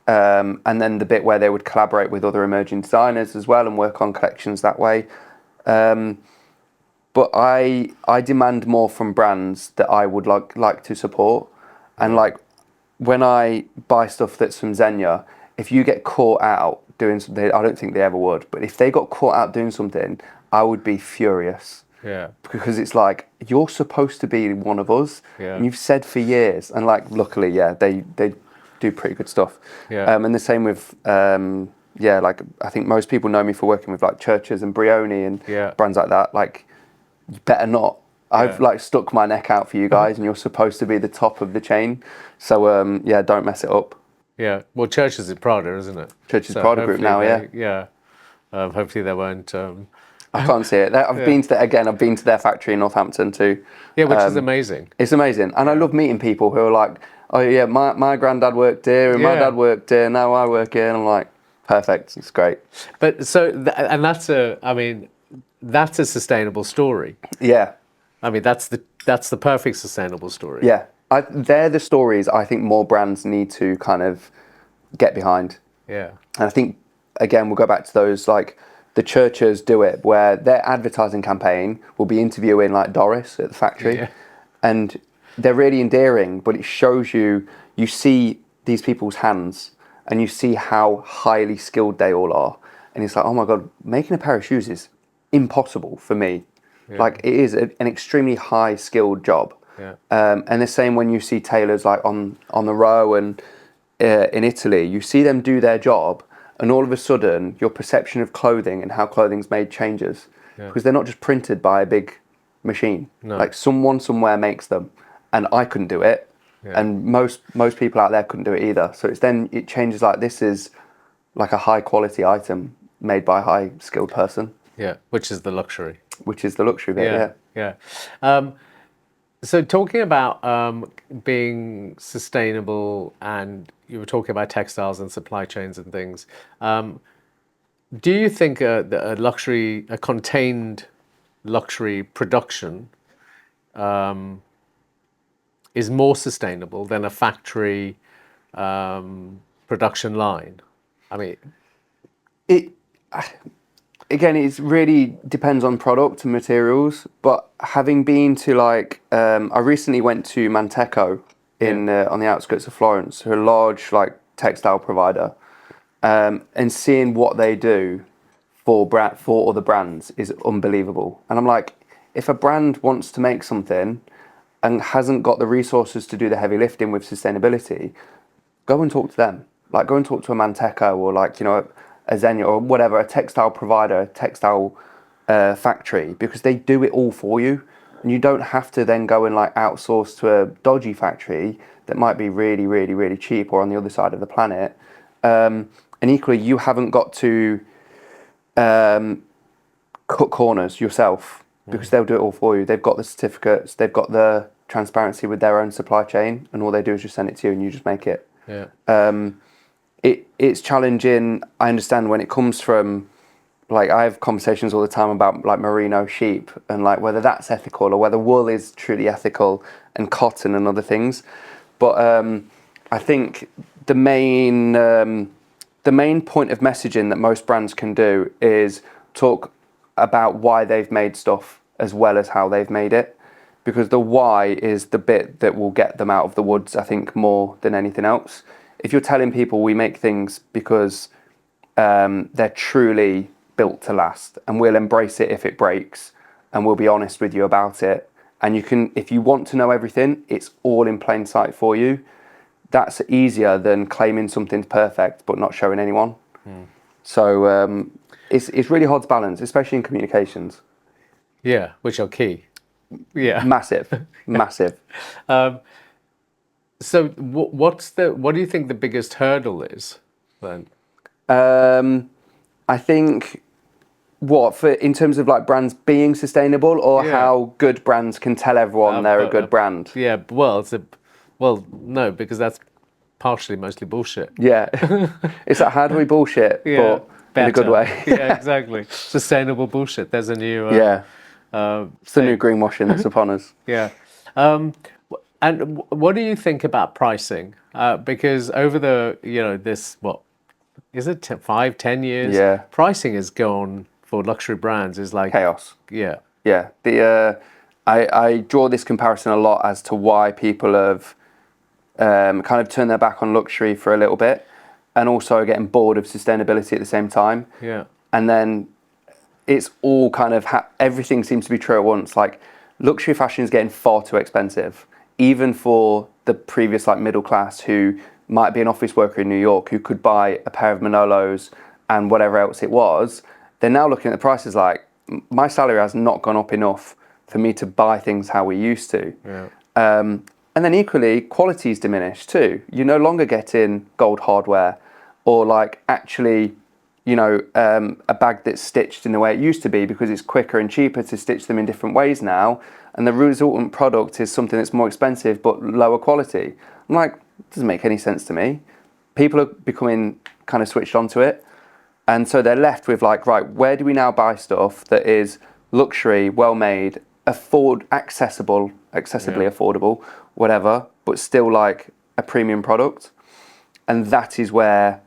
And then the bit where they would collaborate with other emerging designers as well and work on collections that way. But I demand more from brands that I would like to support. And like, when I buy stuff that's from Zegna, if you get caught out doing something, I don't think they ever would, but if they got caught out doing something, I would be furious. Yeah. Because it's like, you're supposed to be one of us. Yeah. And you've said for years, and like, luckily, they do pretty good stuff. Yeah. And the same with, like, I think most people know me for working with like Churches and Brioni and brands like that. Like, you better not. I've like stuck my neck out for you guys, and you're supposed to be the top of the chain. So don't mess it up. Yeah. Well, Churches is Prada, isn't it? Churches Prada Group now, Yeah. Hopefully they won't. I can't see it. I've been to their factory in Northampton too. Yeah, which is amazing. It's amazing, and I love meeting people who are like, oh yeah, my granddad worked here, and my dad worked here. Now I work here, and I'm like, perfect. It's great. But so, and that's a sustainable story. Yeah. I mean, that's the perfect sustainable story. Yeah. They're the stories I think more brands need to kind of get behind. Yeah. And I think, again, we'll go back to those, like, the Churches do it, where their advertising campaign will be interviewing like Doris at the factory. Yeah. And they're really endearing, but it shows you see these people's hands and you see how highly skilled they all are. And it's like, oh my God, making a pair of shoes is impossible for me. Yeah. Like, it is an extremely high skilled job. Yeah. And the same when you see tailors like on the row and in Italy, you see them do their job, and all of a sudden your perception of clothing and how clothing's made changes. Yeah. Because they're not just printed by a big machine. No. Like, someone somewhere makes them, and I couldn't do it. Yeah. And most people out there couldn't do it either. So it changes, like, this is like a high quality item made by a high skilled person. Yeah, which is the luxury. Which is the luxury bit, yeah. So talking about being sustainable, and you were talking about textiles and supply chains and things, do you think a contained luxury production is more sustainable than a factory production line? I mean, again, it really depends on product and materials, but having been to, like, I recently went to Manteco on the outskirts of Florence, who are a large, like, textile provider, and seeing what they do for other brands is unbelievable. And I'm like, if a brand wants to make something and hasn't got the resources to do the heavy lifting with sustainability, go and talk to them. Like, go and talk to a Manteco, or, like, you know, a Zegna or whatever, a textile provider, a textile factory, because they do it all for you, and you don't have to then go and, like, outsource to a dodgy factory that might be really, really, really cheap or on the other side of the planet. And equally, you haven't got to cut corners yourself, because they'll do it all for you. They've got the certificates, they've got the transparency with their own supply chain, and all they do is just send it to you and you just make it. Yeah. It's challenging. I understand when it comes from, like, I have conversations all the time about, like, merino sheep and, like, whether that's ethical or whether wool is truly ethical, and cotton and other things. But I think the main point of messaging that most brands can do is talk about why they've made stuff as well as how they've made it, because the why is the bit that will get them out of the woods, I think, more than anything else. If you're telling people we make things because they're truly built to last, and we'll embrace it if it breaks, and we'll be honest with you about it, and you can, if you want to know everything, it's all in plain sight for you. That's easier than claiming something's perfect but not showing anyone. So it's really hard to balance, especially in communications. Yeah, which are key. Yeah. Massive. So what do you think the biggest hurdle is then? I think in terms of like brands being sustainable, or how good brands can tell everyone they're a good brand. Yeah, no, because that's partially mostly bullshit. Yeah. It's like, how do we bullshit, but in a good way? Yeah, exactly. Sustainable bullshit. There's a new it's the new greenwashing that's upon us. Yeah. And what do you think about pricing? Because over this, what is it, 5-10 years? Yeah. Pricing has gone for luxury brands is like Chaos. Yeah. Yeah. I draw this comparison a lot as to why people have kind of turned their back on luxury for a little bit, and also getting bored of sustainability at the same time. Yeah. And then it's all kind of everything seems to be true at once. Like, luxury fashion is getting far too expensive, even for the previous like middle class who might be an office worker in New York who could buy a pair of Manolos and whatever else it was. They're now looking at the prices like, my salary has not gone up enough for me to buy things how we used to. Yeah. And then equally, quality's diminished too. You're no longer getting gold hardware, or like actually, a bag that's stitched in the way it used to be, because it's quicker and cheaper to stitch them in different ways now. And the resultant product is something that's more expensive but lower quality. I'm like, it doesn't make any sense to me. People are becoming kind of switched onto it. And so they're left with like, right, where do we now buy stuff that is luxury, well-made, accessibly affordable, whatever, but still like a premium product? And that is where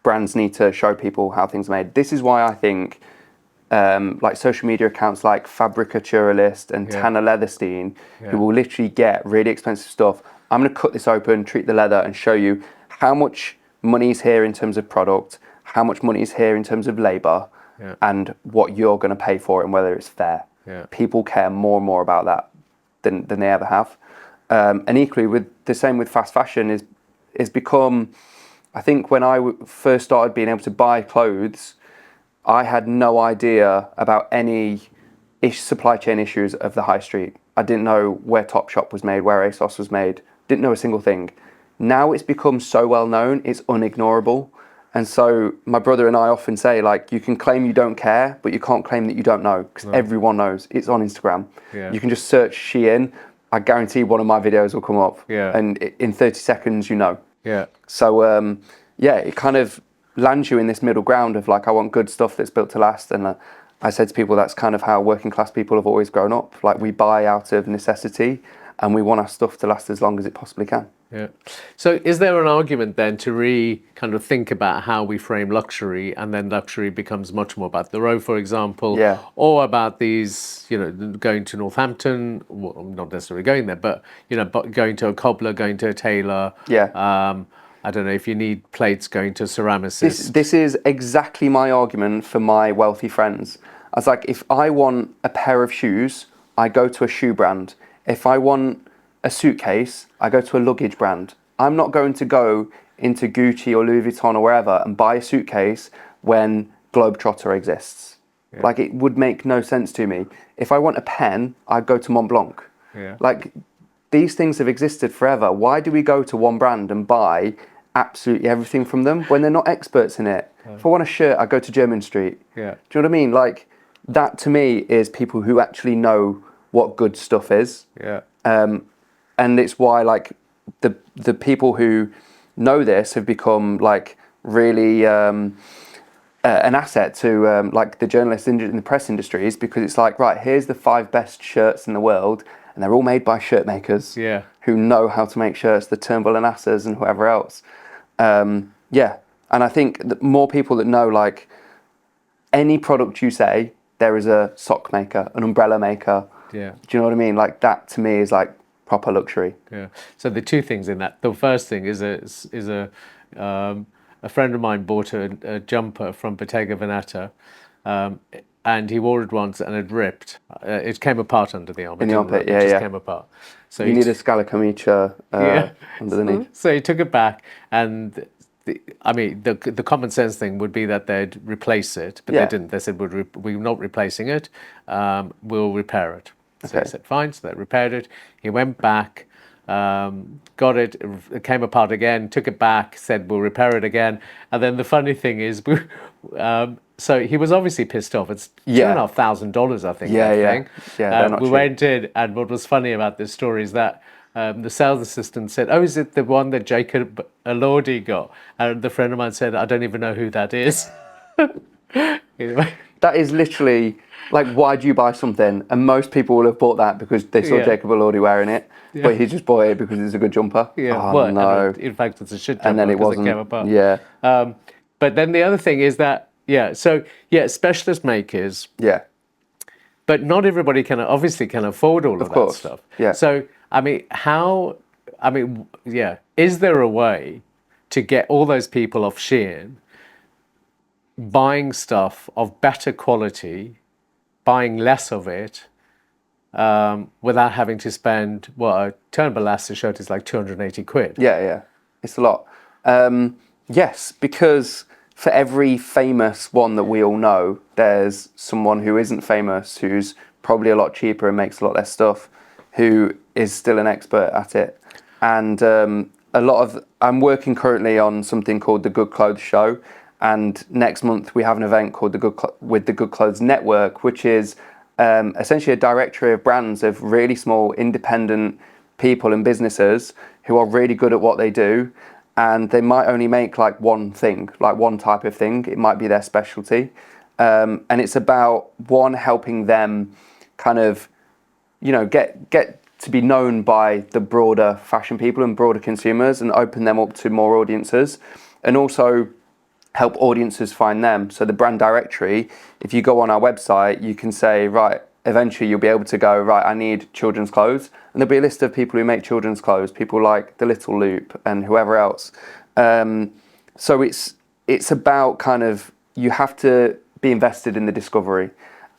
brands need to show people how things are made. This is why I think like social media accounts like Fabricaturalist and Tanner Leatherstein, who will literally get really expensive stuff. I'm going to cut this open, treat the leather, and show you how much money is here in terms of product, how much money is here in terms of labor, and what you're going to pay for it and whether it's fair. Yeah. People care more and more about that than they ever have. And equally, the same with fast fashion is become, I think when I first started being able to buy clothes, I had no idea about any supply chain issues of the high street. I didn't know where Topshop was made, where ASOS was made, didn't know a single thing. Now it's become so well known, it's unignorable. And so my brother and I often say, like, you can claim you don't care, but you can't claim that you don't know, because everyone knows. It's on Instagram. Yeah. You can just search Shein. I guarantee one of my videos will come up. Yeah. And in 30 seconds, you know. Yeah. So, it kind of lands you in this middle ground of like, I want good stuff that's built to last. And I said to people, that's kind of how working class people have always grown up. Like, we buy out of necessity, and we want our stuff to last as long as it possibly can. Yeah. So is there an argument then to kind of think about how we frame luxury, and then luxury becomes much more about the road, for example, or about these, going to Northampton, well, not necessarily going there, but, going to a cobbler, going to a tailor. Yeah. I don't know, if you need plates, going to a ceramicist. This is exactly my argument for my wealthy friends. I was like, if I want a pair of shoes, I go to a shoe brand. If I want a suitcase, I go to a luggage brand. I'm not going to go into Gucci or Louis Vuitton or wherever and buy a suitcase when Globetrotter exists. Yeah. Like, it would make no sense to me. If I want a pen, I'd go to Montblanc. Yeah. Like, these things have existed forever. Why do we go to one brand and buy absolutely everything from them when they're not experts in it? If I want a shirt, I go to Jermyn Street. Yeah. Do you know what I mean? Like, that to me is people who actually know what good stuff is. Yeah. And it's why, like, the people who know this have become like really an asset to like the journalists in the press industries, because it's like, right, here's the 5 best shirts in the world, and they're all made by shirt makers who know how to make shirts, the Turnbull and Assers and whoever else. And I think that more people that know, like, any product you say, there is a sock maker, an umbrella maker. Yeah. Do you know what I mean? Like, that to me is like proper luxury. Yeah. So the two things in that. The first thing is a friend of mine bought a jumper from Bottega Veneta, and he wore it once and it ripped. It came apart under the arm. In the armpit, it just came apart. So you need a scalacamicia underneath. So he took it back, and the common sense thing would be that they'd replace it, but they didn't. They said, we're not replacing it, we'll repair it. So he said, fine, so they repaired it. He went back, got it, it came apart again, took it back, said, we'll repair it again. And then the funny thing is, so he was obviously pissed off. It's $2,500, I think. We went in, and what was funny about this story is that the sales assistant said, oh, is it the one that Jacob Elordi got? And the friend of mine said, I don't even know who that is. Anyway. That is literally, like, why do you buy something? And most people will have bought that because they saw Jacob Elordi wearing it, but he just bought it because it's a good jumper. No. In fact, it's a shit jumper, and then it wasn't. It came apart. But then the other thing is that, specialist makers. Yeah. But not everybody can afford all of that stuff. Yeah. So, is there a way to get all those people off Shein buying stuff of better quality, buying less of it, without having to spend, a Turnbull Asser shirt is like 280 quid. Yeah. It's a lot. Yes, because for every famous one that we all know, there's someone who isn't famous, who's probably a lot cheaper and makes a lot less stuff, who is still an expert at it. And I'm working currently on something called the Good Clothes Show, and next month we have an event called the Good Clothes Network, which is essentially a directory of brands of really small independent people and businesses who are really good at what they do, and they might only make like one thing, like one type of thing. It might be their specialty, and it's about helping them kind of, get to be known by the broader fashion people and broader consumers, and open them up to more audiences, and also help audiences find them. So the brand directory, if you go on our website, you can say, right, eventually you'll be able to go, right, I need children's clothes, and there'll be a list of people who make children's clothes, people like the Little Loop and whoever else. So it's about kind of, you have to be invested in the discovery,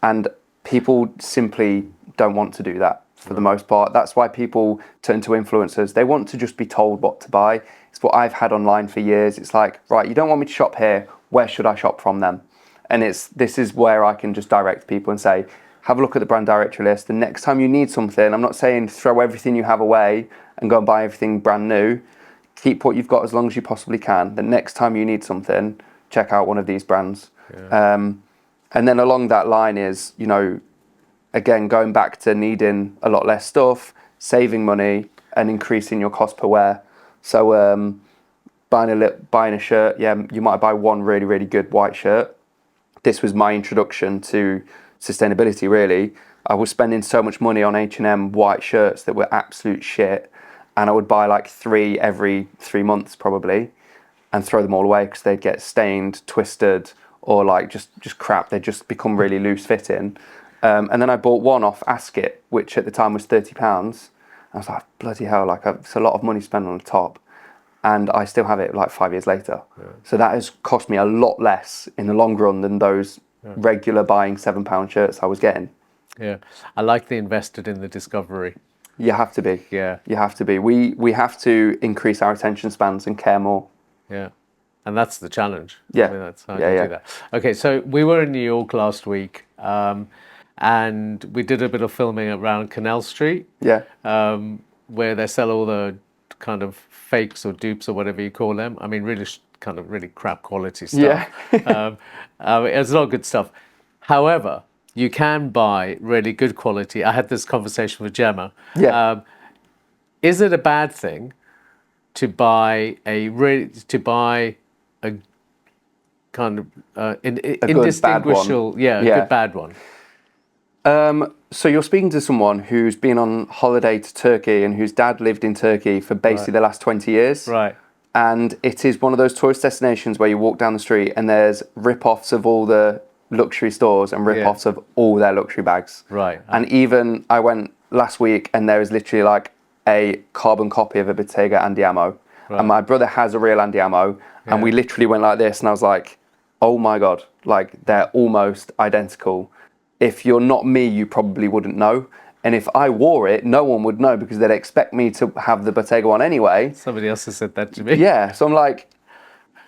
and people simply don't want to do that for the most part. That's why people turn to influencers. They want to just be told what to buy. It's what I've had online for years. It's like, right, you don't want me to shop here, where should I shop from them? And this is where I can just direct people and say, have a look at the brand directory list. The next time you need something, I'm not saying throw everything you have away and go and buy everything brand new. Keep what you've got as long as you possibly can. The next time you need something, check out one of these brands. And then along that line is, again, going back to needing a lot less stuff, saving money, and increasing your cost per wear. So buying a shirt, you might buy one really, really good white shirt. This was my introduction to sustainability, really. I was spending so much money on H&M white shirts that were absolute shit, and I would buy like 3 every 3 months probably, and throw them all away because they'd get stained, twisted, or like just crap. They'd just become really loose fitting. And then I bought one off Ascot, which at the time was £30. I was like, bloody hell, like it's a lot of money spent on the top. And I still have it like 5 years later. So that has cost me a lot less in the long run than those regular buying £7 shirts I was getting. Yeah, I like the invested in the discovery. You have to be. Yeah. You have to be. We have to increase our attention spans and care more. Yeah. And that's the challenge. Yeah. That's how you do that. Okay, so we were in New York last week, and we did a bit of filming around Canal Street. Yeah. Where they sell all the kind of fakes or dupes or whatever you call them. I mean, really kind of really crap quality stuff. Yeah. It's not good stuff. However, you can buy really good quality. I had this conversation with Gemma. Yeah. Is it a bad thing to buy a kind of indistinguishable, good bad one? good bad one? So you're speaking to someone who's been on holiday to Turkey and whose dad lived in Turkey for basically the last 20 years. Right. And it is one of those tourist destinations where you walk down the street and there's rip-offs of all the luxury stores and rip-offs of all their luxury bags. Right. And even I went last week and there is literally like a carbon copy of a Bottega Andiamo. Right. And my brother has a real Andiamo. And we literally went like this and I was like, oh my God, like they're almost identical. If you're not me, you probably wouldn't know. And if I wore it, no one would know because they'd expect me to have the Bottega on anyway. Somebody else has said that to me. Yeah, so I'm like,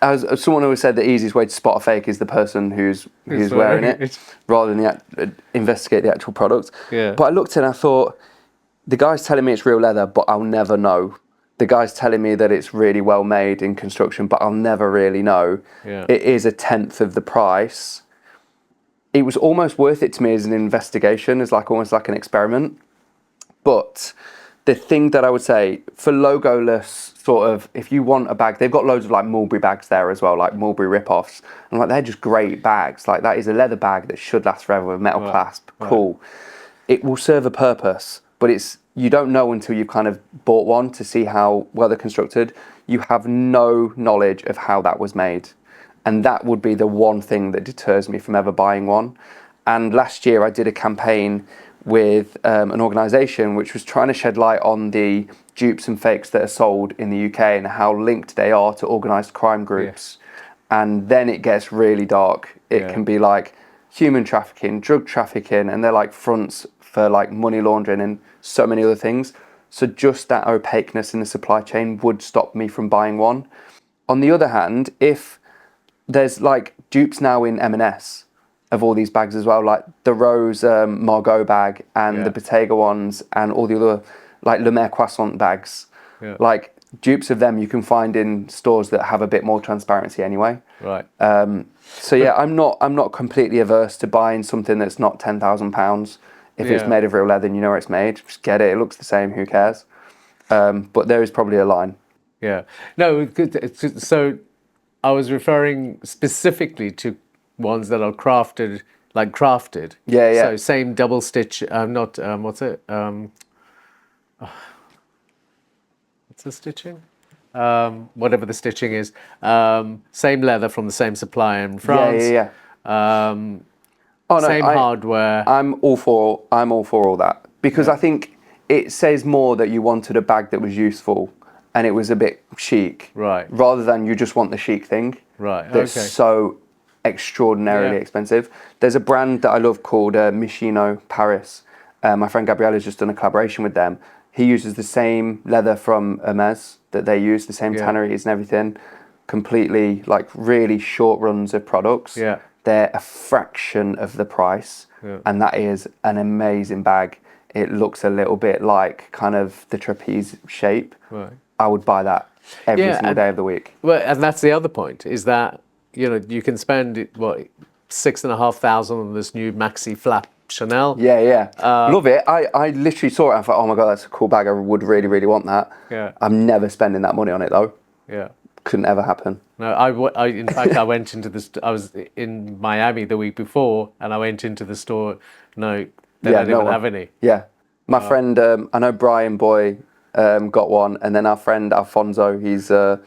as someone who said the easiest way to spot a fake is the person who's wearing it, rather than investigate the actual product. Yeah. But I looked at it and I thought, the guy's telling me it's real leather, but I'll never know. The guy's telling me that it's really well made in construction, but I'll never really know. Yeah. It is 1/10 of the price. It was almost worth it to me as an investigation, as like almost like an experiment. But the thing that I would say for logoless sort of, if you want a bag, they've got loads of like Mulberry bags there as well, like Mulberry rip-offs. And like, they're just great bags. Like that is a leather bag that should last forever with metal clasp. Cool. It will serve a purpose, but you don't know until you've kind of bought one to see how well they're constructed. You have no knowledge of how that was made. And that would be the one thing that deters me from ever buying one. And last year I did a campaign with an organisation which was trying to shed light on the dupes and fakes that are sold in the UK and how linked they are to organised crime groups. Yeah. And then it gets really dark. It can be like human trafficking, drug trafficking, and they're like fronts for like money laundering and so many other things. So just that opaqueness in the supply chain would stop me from buying one. On the other hand, if there's like dupes now in M&S of all these bags as well, like the Rose Margot bag and the Bottega ones and all the other like Le Mer Croissant bags. Yeah. Like dupes of them you can find in stores that have a bit more transparency anyway. Right. So yeah, I'm not completely averse to buying something that's not £10,000. If it's made of real leather and you know where it's made, just get it. It looks the same. Who cares? But there is probably a line. Yeah. No. So I was referring specifically to ones that are crafted. Yeah, yeah. So same double stitch. Not what's it? What's the stitching? Whatever the stitching is. Same leather from the same supplier in France. Yeah. Same hardware. I'm all for all that because I think it says more that you wanted a bag that was useful and it was a bit chic, right? Rather than you just want the chic thing, right? That's so extraordinarily expensive. There's a brand that I love called Michino Paris. My friend Gabrielle has just done a collaboration with them. He uses the same leather from Hermes that they use, the same tanneries and everything. Completely like really short runs of products. Yeah. They're a fraction of the price, and that is an amazing bag. It looks a little bit like kind of the trapeze shape. Right. I would buy that every single day of the week. Well, and that's the other point, is that, you know, you can spend, $6,500 on this new maxi flap Chanel. Yeah. Love it. I literally saw it and I thought, oh my God, that's a cool bag. I would really, really want that. Yeah. I'm never spending that money on it though. Yeah. Couldn't ever happen. No, in fact, I went into I was in Miami the week before and I went into the store. No, they don't even have any. Yeah. My friend, I know Brian Boy got one, and then our friend Alfonso, he's a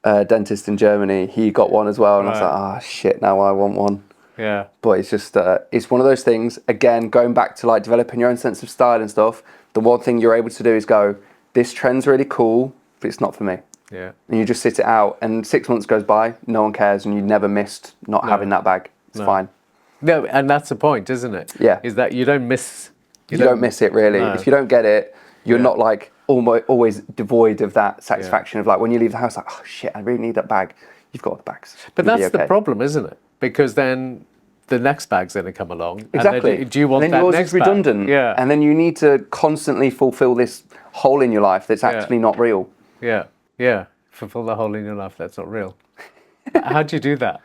dentist in Germany, he got one as well, and I was like, oh shit, now I want one. Yeah. But it's just, it's one of those things, again, going back to like developing your own sense of style and stuff, the one thing you're able to do is go, this trend's really cool, but it's not for me. Yeah. And you just sit it out, and 6 months goes by, no one cares, and you never missed not having that bag. It's fine. No, and that's the point, isn't it? Yeah. Is that you don't miss... You don't miss it, really. No. If you don't get it, you're not like always devoid of that satisfaction of like when you leave the house, like, oh shit, I really need that bag. You've got the bags. But that's the problem, isn't it? Because then the next bag's going to come along. Exactly. And then do you want then that yours next is redundant. bag? Yeah. And then you need to constantly fulfill this hole in your life that's actually not real. Yeah. Fulfill the hole in your life that's not real. How do you do that?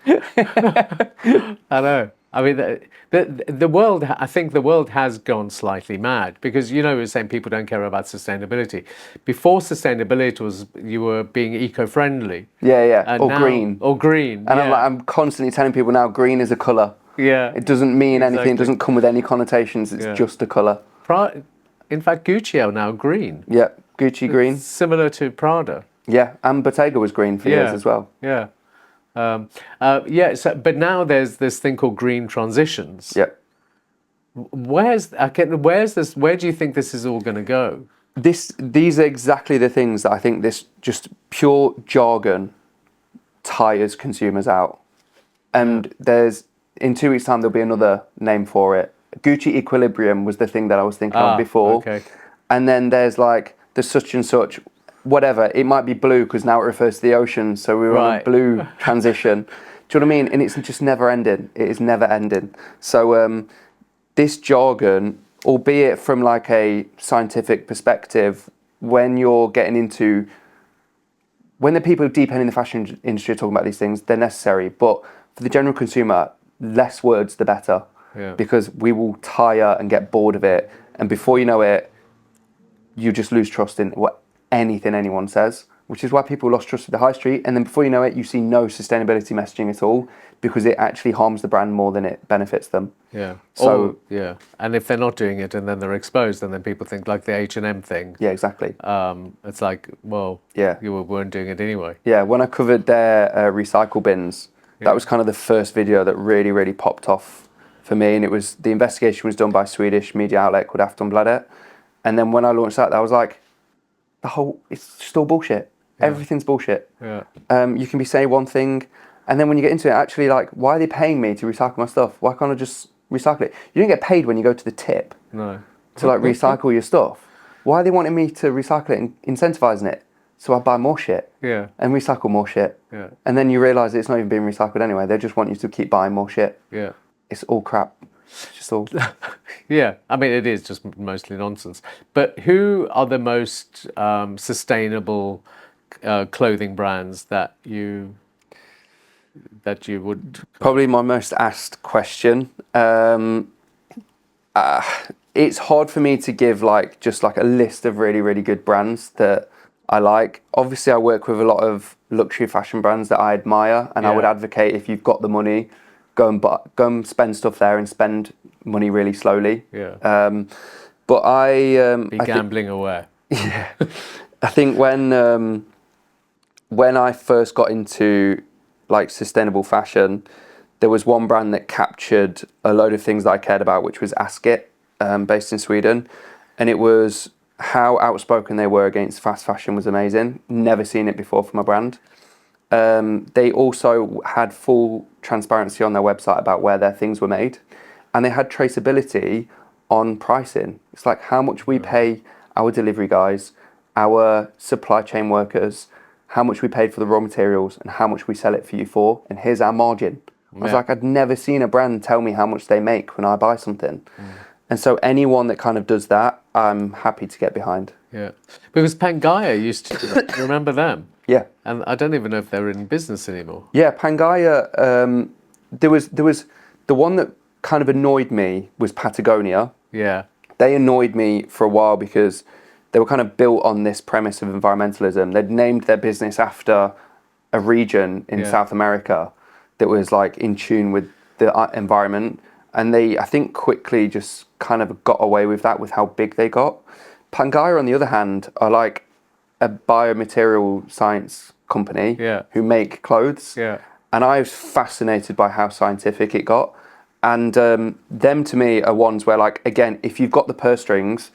I know. I mean, the world, I think the world has gone slightly mad because, you know, we're saying people don't care about sustainability. Before sustainability was, you were being eco-friendly. Yeah. Or green. Or green. And I'm constantly telling people now, green is a colour. Yeah. It doesn't mean anything. Exactly. It doesn't come with any connotations. It's just a colour. In fact, Gucci are now green. Yeah, Gucci green. Similar to Prada. Yeah, and Bottega was green for years as well. Yeah. But now there's this thing called green transitions. Yeah. Where do you think this is all going to go? These are exactly the things that I think this just pure jargon tires consumers out. And in 2 weeks' time, there'll be another name for it. Gucci Equilibrium was the thing that I was thinking of before. Okay. And then there's like the such and such, whatever. It might be blue because now it refers to the ocean. So we were on a blue transition. Do you know what I mean? And it's just never ending. It is never ending. So this jargon, albeit from like a scientific perspective, when you're getting into, when the people deep end in the fashion industry are talking about these things, they're necessary. But for the general consumer, less words, the better. Yeah. Because we will tire and get bored of it. And before you know it, you just lose trust in anything anyone says, which is why people lost trust with the high street. And then before you know it, you see no sustainability messaging at all because it actually harms the brand more than it benefits them. Yeah. So and if they're not doing it and then they're exposed, and then people think like the H&M thing. Yeah, exactly. It's like, well, you weren't doing it anyway. Yeah, when I covered their recycle bins, that was kind of the first video that really, really popped off for me. And the investigation was done by a Swedish media outlet called Aftonbladet. And then when I launched that, I was like, it's just all bullshit. Yeah. Everything's bullshit. Yeah. You can be saying one thing, and then when you get into it, actually, like, why are they paying me to recycle my stuff? Why can't I just recycle it? You don't get paid when you go to the tip to like recycle your stuff. Why are they wanting me to recycle it and incentivizing it? So I buy more shit and recycle more shit. Yeah. And then you realise it's not even being recycled anyway. They just want you to keep buying more shit. Yeah. It's all crap. It's just all... Yeah, I mean, it is just mostly nonsense. But who are the most sustainable clothing brands that you would... Probably my most asked question. It's hard for me to give just a list of really, really good brands that I like. Obviously, I work with a lot of luxury fashion brands that I admire, and I would advocate, if you've got the money, go and spend stuff there and spend money really slowly. Yeah. But be gambling aware. Yeah. I think when I first got into sustainable fashion, there was one brand that captured a load of things that I cared about, which was Ask It, based in Sweden, and it was how outspoken they were against fast fashion was amazing. Never seen it before from a brand. They also had full transparency on their website about where their things were made, and they had traceability on pricing. It's like how much we pay our delivery guys, our supply chain workers, how much we paid for the raw materials, and how much we sell it for you for, and here's our margin. I was like, I'd never seen a brand tell me how much they make when I buy something. And so anyone that kind of does that, I'm happy to get behind. Yeah, because Pangaea used to, remember them? Yeah. And I don't even know if they're in business anymore. Yeah, Pangaea, there was the one that kind of annoyed me was Patagonia. Yeah. They annoyed me for a while because they were kind of built on this premise of environmentalism. They'd named their business after a region in South America that was in tune with the environment. And they, I think, quickly just kind of got away with that with how big they got. Pangaea, on the other hand, are like a biomaterial science company who make clothes. Yeah. And I was fascinated by how scientific it got. And them, to me, are ones where, again, if you've got the purse strings,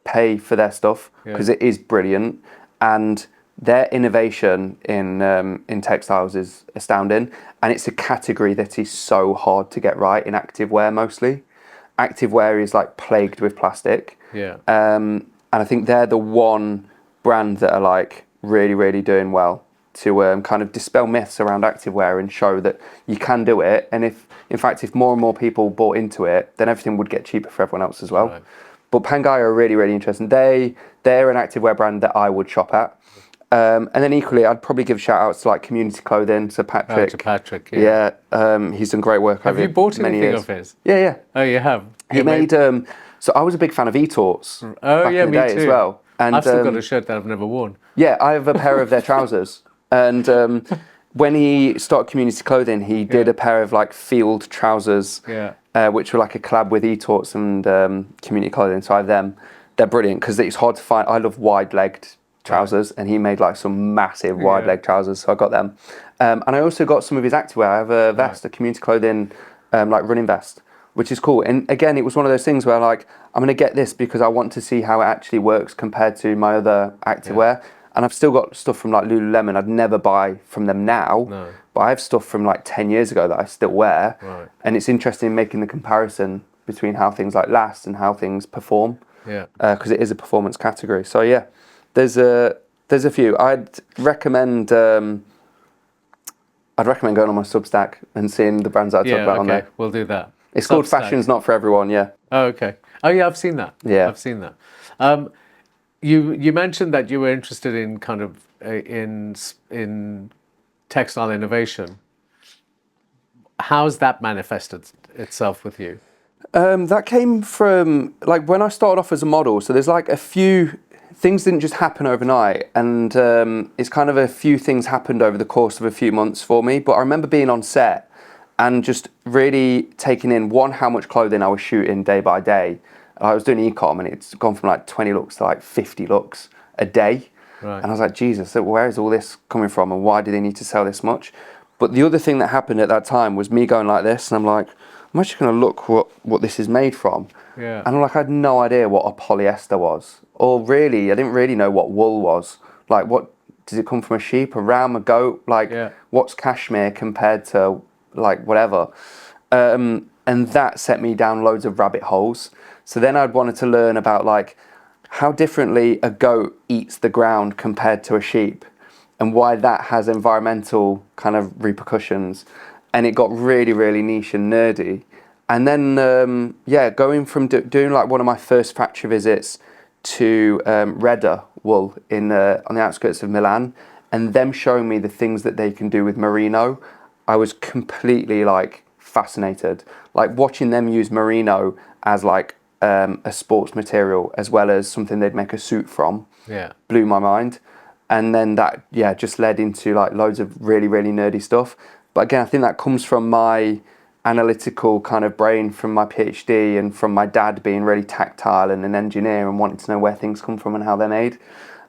pay for their stuff because it is brilliant. And their innovation in textiles is astounding, and it's a category that is so hard to get right in activewear mostly. Activewear is plagued with plastic. Yeah. And I think they're the one brand that are really, really doing well to kind of dispel myths around activewear and show that you can do it. And if more and more people bought into it, then everything would get cheaper for everyone else as well. Right. But Pangaea are really, really interesting. They're an activewear brand that I would shop at. And then equally, I'd probably give shout outs to community clothing. So Patrick. To Patrick, yeah. He's done great work. Have you bought anything years. Of his? Yeah. Oh, you have? He made, so I was a big fan of eTorts back in the day as well. And I've still got a shirt that I've never worn. Yeah, I have a pair of their trousers. And when he started Community Clothing, he did a pair of like field trousers, which were like a collab with eTorts and Community Clothing. So I have them. They're brilliant because it's hard to find. I love wide-legged trousers, and he made like some massive wide-leg trousers. So I got them, and I also got some of his activewear. I have a vest, a Community Clothing like running vest, which is cool. And again, it was one of those things where like I'm going to get this because I want to see how it actually works compared to my other activewear. And I've still got stuff from like Lululemon. I'd never buy from them now, but I have stuff from like 10 years ago that I still wear. Right. And it's interesting making the comparison between how things like last and how things perform. Yeah. Because it is a performance category. So yeah, there's a few. I'd recommend going on my Substack and seeing the brands I talk about on there. We'll do that. It's called Fashion's Not For Everyone. Yeah. Oh, okay. Oh yeah, I've seen that. Yeah, I've seen that. You mentioned that you were interested in kind of in textile innovation. How's that manifested itself with you? That came from like when I started off as a model. So there's like a few things didn't just happen overnight, and it's kind of a few things happened over the course of a few months for me. But I remember being on set and just really taking in how much clothing I was shooting day by day. I was doing e-com and it's gone from like 20 looks to like 50 looks a day. Right. And I was like, Jesus, where is all this coming from and why do they need to sell this much? But the other thing that happened at that time was me going like this and I'm like, I'm actually going to look what this is made from. Yeah. And I'm like, I had no idea what a polyester was. Or really, I didn't really know what wool was. Like, what does it come from, a sheep, a ram, a goat? Like, what's cashmere compared to like whatever? And that set me down loads of rabbit holes. So then I'd wanted to learn about like how differently a goat eats the ground compared to a sheep and why that has environmental kind of repercussions. And it got really, really niche and nerdy. And then, going from doing like one of my first factory visits to Redder wool on the outskirts of Milan, and them showing me the things that they can do with merino, I was completely like fascinated. Like watching them use merino as like a sports material as well as something they'd make a suit from, blew my mind. And then that, just led into like loads of really, really nerdy stuff. But again, I think that comes from my analytical kind of brain from my PhD and from my dad being really tactile and an engineer and wanting to know where things come from and how they're made.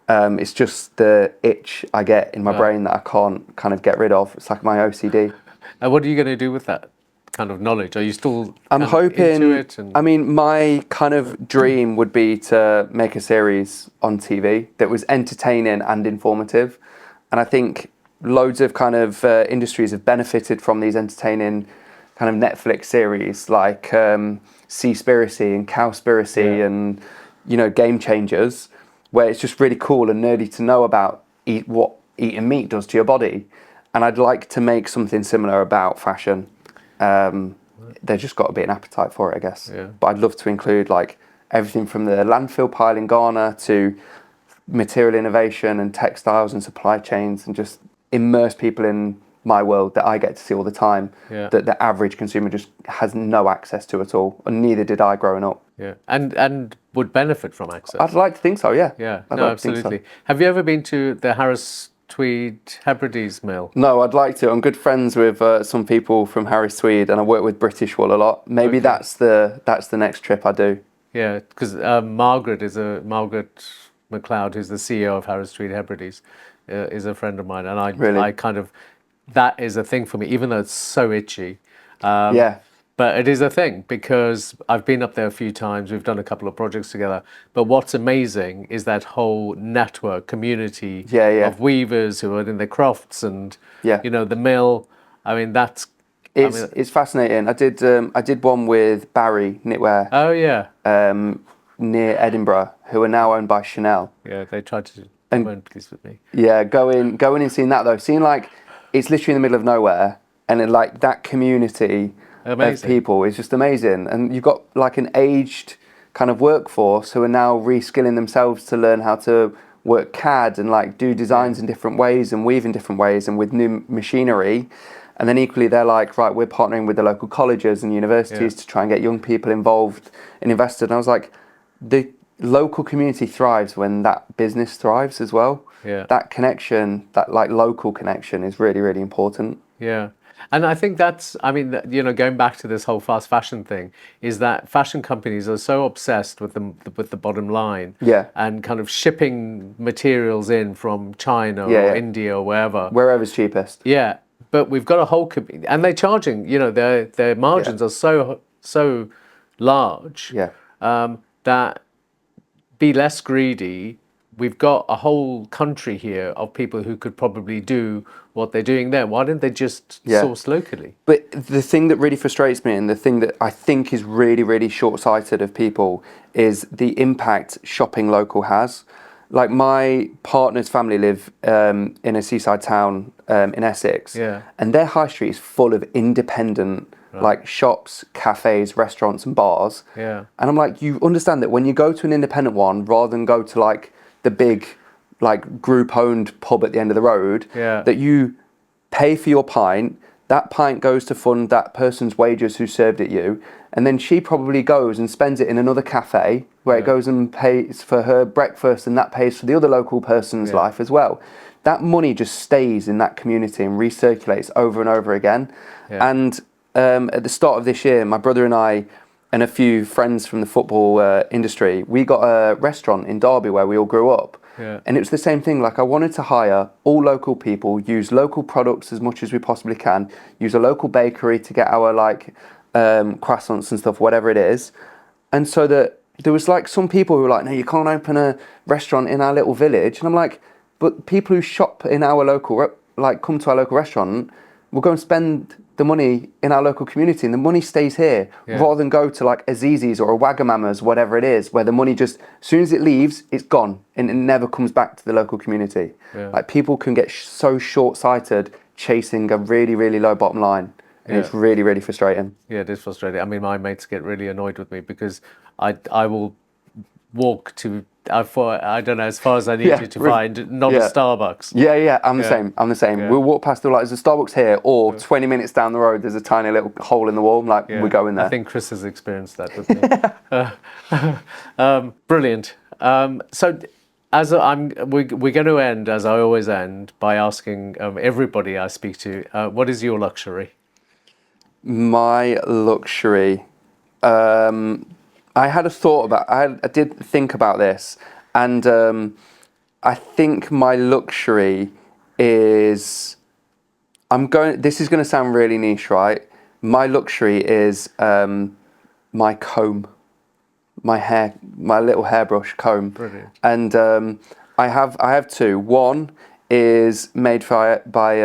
It's just the itch I get in my brain that I can't kind of get rid of. It's like my OCD. And what are you going to do with that kind of knowledge? Are you still I'm hoping, into it? I mean, my kind of dream would be to make a series on TV that was entertaining and informative. And I think loads of kind of industries have benefited from these entertaining kind of Netflix series like Seaspiracy and Cowspiracy and, Game Changers, where it's just really cool and nerdy to know about what eating meat does to your body. And I'd like to make something similar about fashion. There's just got to be an appetite for it, I guess. Yeah. But I'd love to include like everything from the landfill pile in Ghana to material innovation and textiles and supply chains and just immerse people in my world that I get to see all the time that the average consumer just has no access to at all, and neither did I growing up. Yeah, and would benefit from access. I'd like to think so, yeah. Yeah, I'd no, like absolutely. To think so. Have you ever been to the Harris Tweed Hebrides mill? No, I'd like to. I'm good friends with some people from Harris Tweed, and I work with British wool a lot. Maybe that's the next trip I do. Yeah, because Margaret McLeod, who's the CEO of Harris Tweed Hebrides, is a friend of mine, and I kind of, that is a thing for me, even though it's so itchy. But it is a thing because I've been up there a few times. We've done a couple of projects together. But what's amazing is that whole network, community of weavers who are in the crofts and the mill. I mean, it's fascinating. I did one with Barry Knitwear. Oh yeah. Near Edinburgh, who are now owned by Chanel. Yeah, they tried to do this with me. Yeah, going and seeing that though, seeing like it's literally in the middle of nowhere, and it, like that community of people is just amazing. And you've got like an aged kind of workforce who are now reskilling themselves to learn how to work CAD and like do designs in different ways and weave in different ways and with new machinery. And then equally they're like, right, we're partnering with the local colleges and universities to try and get young people involved and invested. And I was like, the local community thrives when that business thrives as well. Yeah. That connection, that like local connection, is really, really important. Yeah. And I think that's, I mean, going back to this whole fast fashion thing, is that fashion companies are so obsessed with the bottom line, Yeah. and kind of shipping materials in from China Yeah, or yeah. India or wherever. Wherever's cheapest. Yeah, but we've got a whole and they're charging. Their margins are so large. Yeah. That be less greedy. We've got a whole country here of people who could probably do what they're doing there. Why don't they just source locally? But the thing that really frustrates me, and the thing that I think is really, really short-sighted of people, is the impact shopping local has. Like, my partner's family live in a seaside town in Essex, and their high street is full of independent like shops, cafes, restaurants and bars. Yeah. And I'm like, you understand that when you go to an independent one, rather than go to like the big like group owned pub at the end of the road, that you pay for your pint, that pint goes to fund that person's wages who served it you, and then she probably goes and spends it in another cafe where it goes and pays for her breakfast, and that pays for the other local person's life as well. That money just stays in that community and recirculates over and over again. And at the start of this year, my brother and I and a few friends from the football industry, we got a restaurant in Derby where we all grew up. And it was the same thing. Like, I wanted to hire all local people, use local products as much as we possibly can, use a local bakery to get our like croissants and stuff, whatever it is. And so that there was like some people who were like, no, you can't open a restaurant in our little village. And I'm like, but people who shop in our local, like come to our local restaurant, will go and spend the money in our local community, and the money stays here rather than go to like Aziz's or a Wagamama's, whatever it is, where the money just, as soon as it leaves, it's gone and it never comes back to the local community. Like, people can get so short-sighted chasing a really, really low bottom line, and it's really, really frustrating. Yeah, it is frustrating. I mean, my mates get really annoyed with me because I will walk to, I don't know, as far as I need to find not a Starbucks. I'm the same. We'll walk past like, there's a Starbucks here, or 20 minutes down the road there's a tiny little hole in the wall, like we go in there. I think Chris has experienced that with me. Brilliant. So as we're going to end, as I always end, by asking everybody I speak to, what is your luxury? My luxury, I had a thought about, I did think about this, and I think my luxury is, this is going to sound really niche, right? My luxury is my comb, my hair, my little hairbrush comb. Brilliant. And I have two. One is made by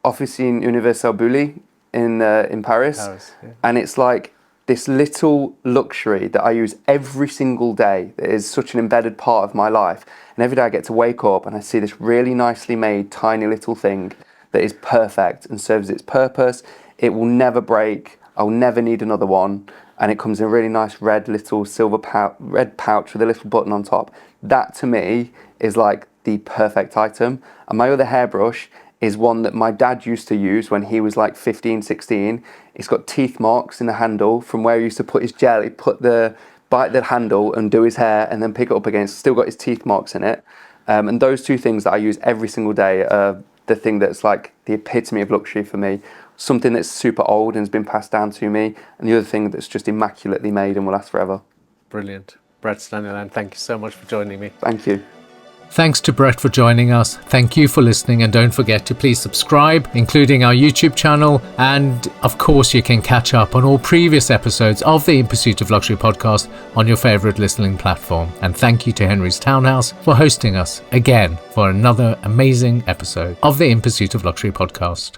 Officine Universelle Bully in Paris, and it's like this little luxury that I use every single day, that is such an embedded part of my life. And every day I get to wake up and I see this really nicely made tiny little thing that is perfect and serves its purpose. It will never break. I'll never need another one. And it comes in a really nice red little red pouch with a little button on top. That to me is like the perfect item. And my other hairbrush is one that my dad used to use when he was like 15, 16. It's got teeth marks in the handle from where he used to put his gel. He'd bite the handle and do his hair and then pick it up again. It's still got his teeth marks in it. And those two things that I use every single day are the thing that's like the epitome of luxury for me. Something that's super old and has been passed down to me, and the other thing that's just immaculately made and will last forever. Brilliant. Brett Staniland, thank you so much for joining me. Thank you. Thanks to Brett for joining us. Thank you for listening, and don't forget to please subscribe, including our YouTube channel. And of course, you can catch up on all previous episodes of the In Pursuit of Luxury podcast on your favourite listening platform. And thank you to Henry's Townhouse for hosting us again for another amazing episode of the In Pursuit of Luxury podcast.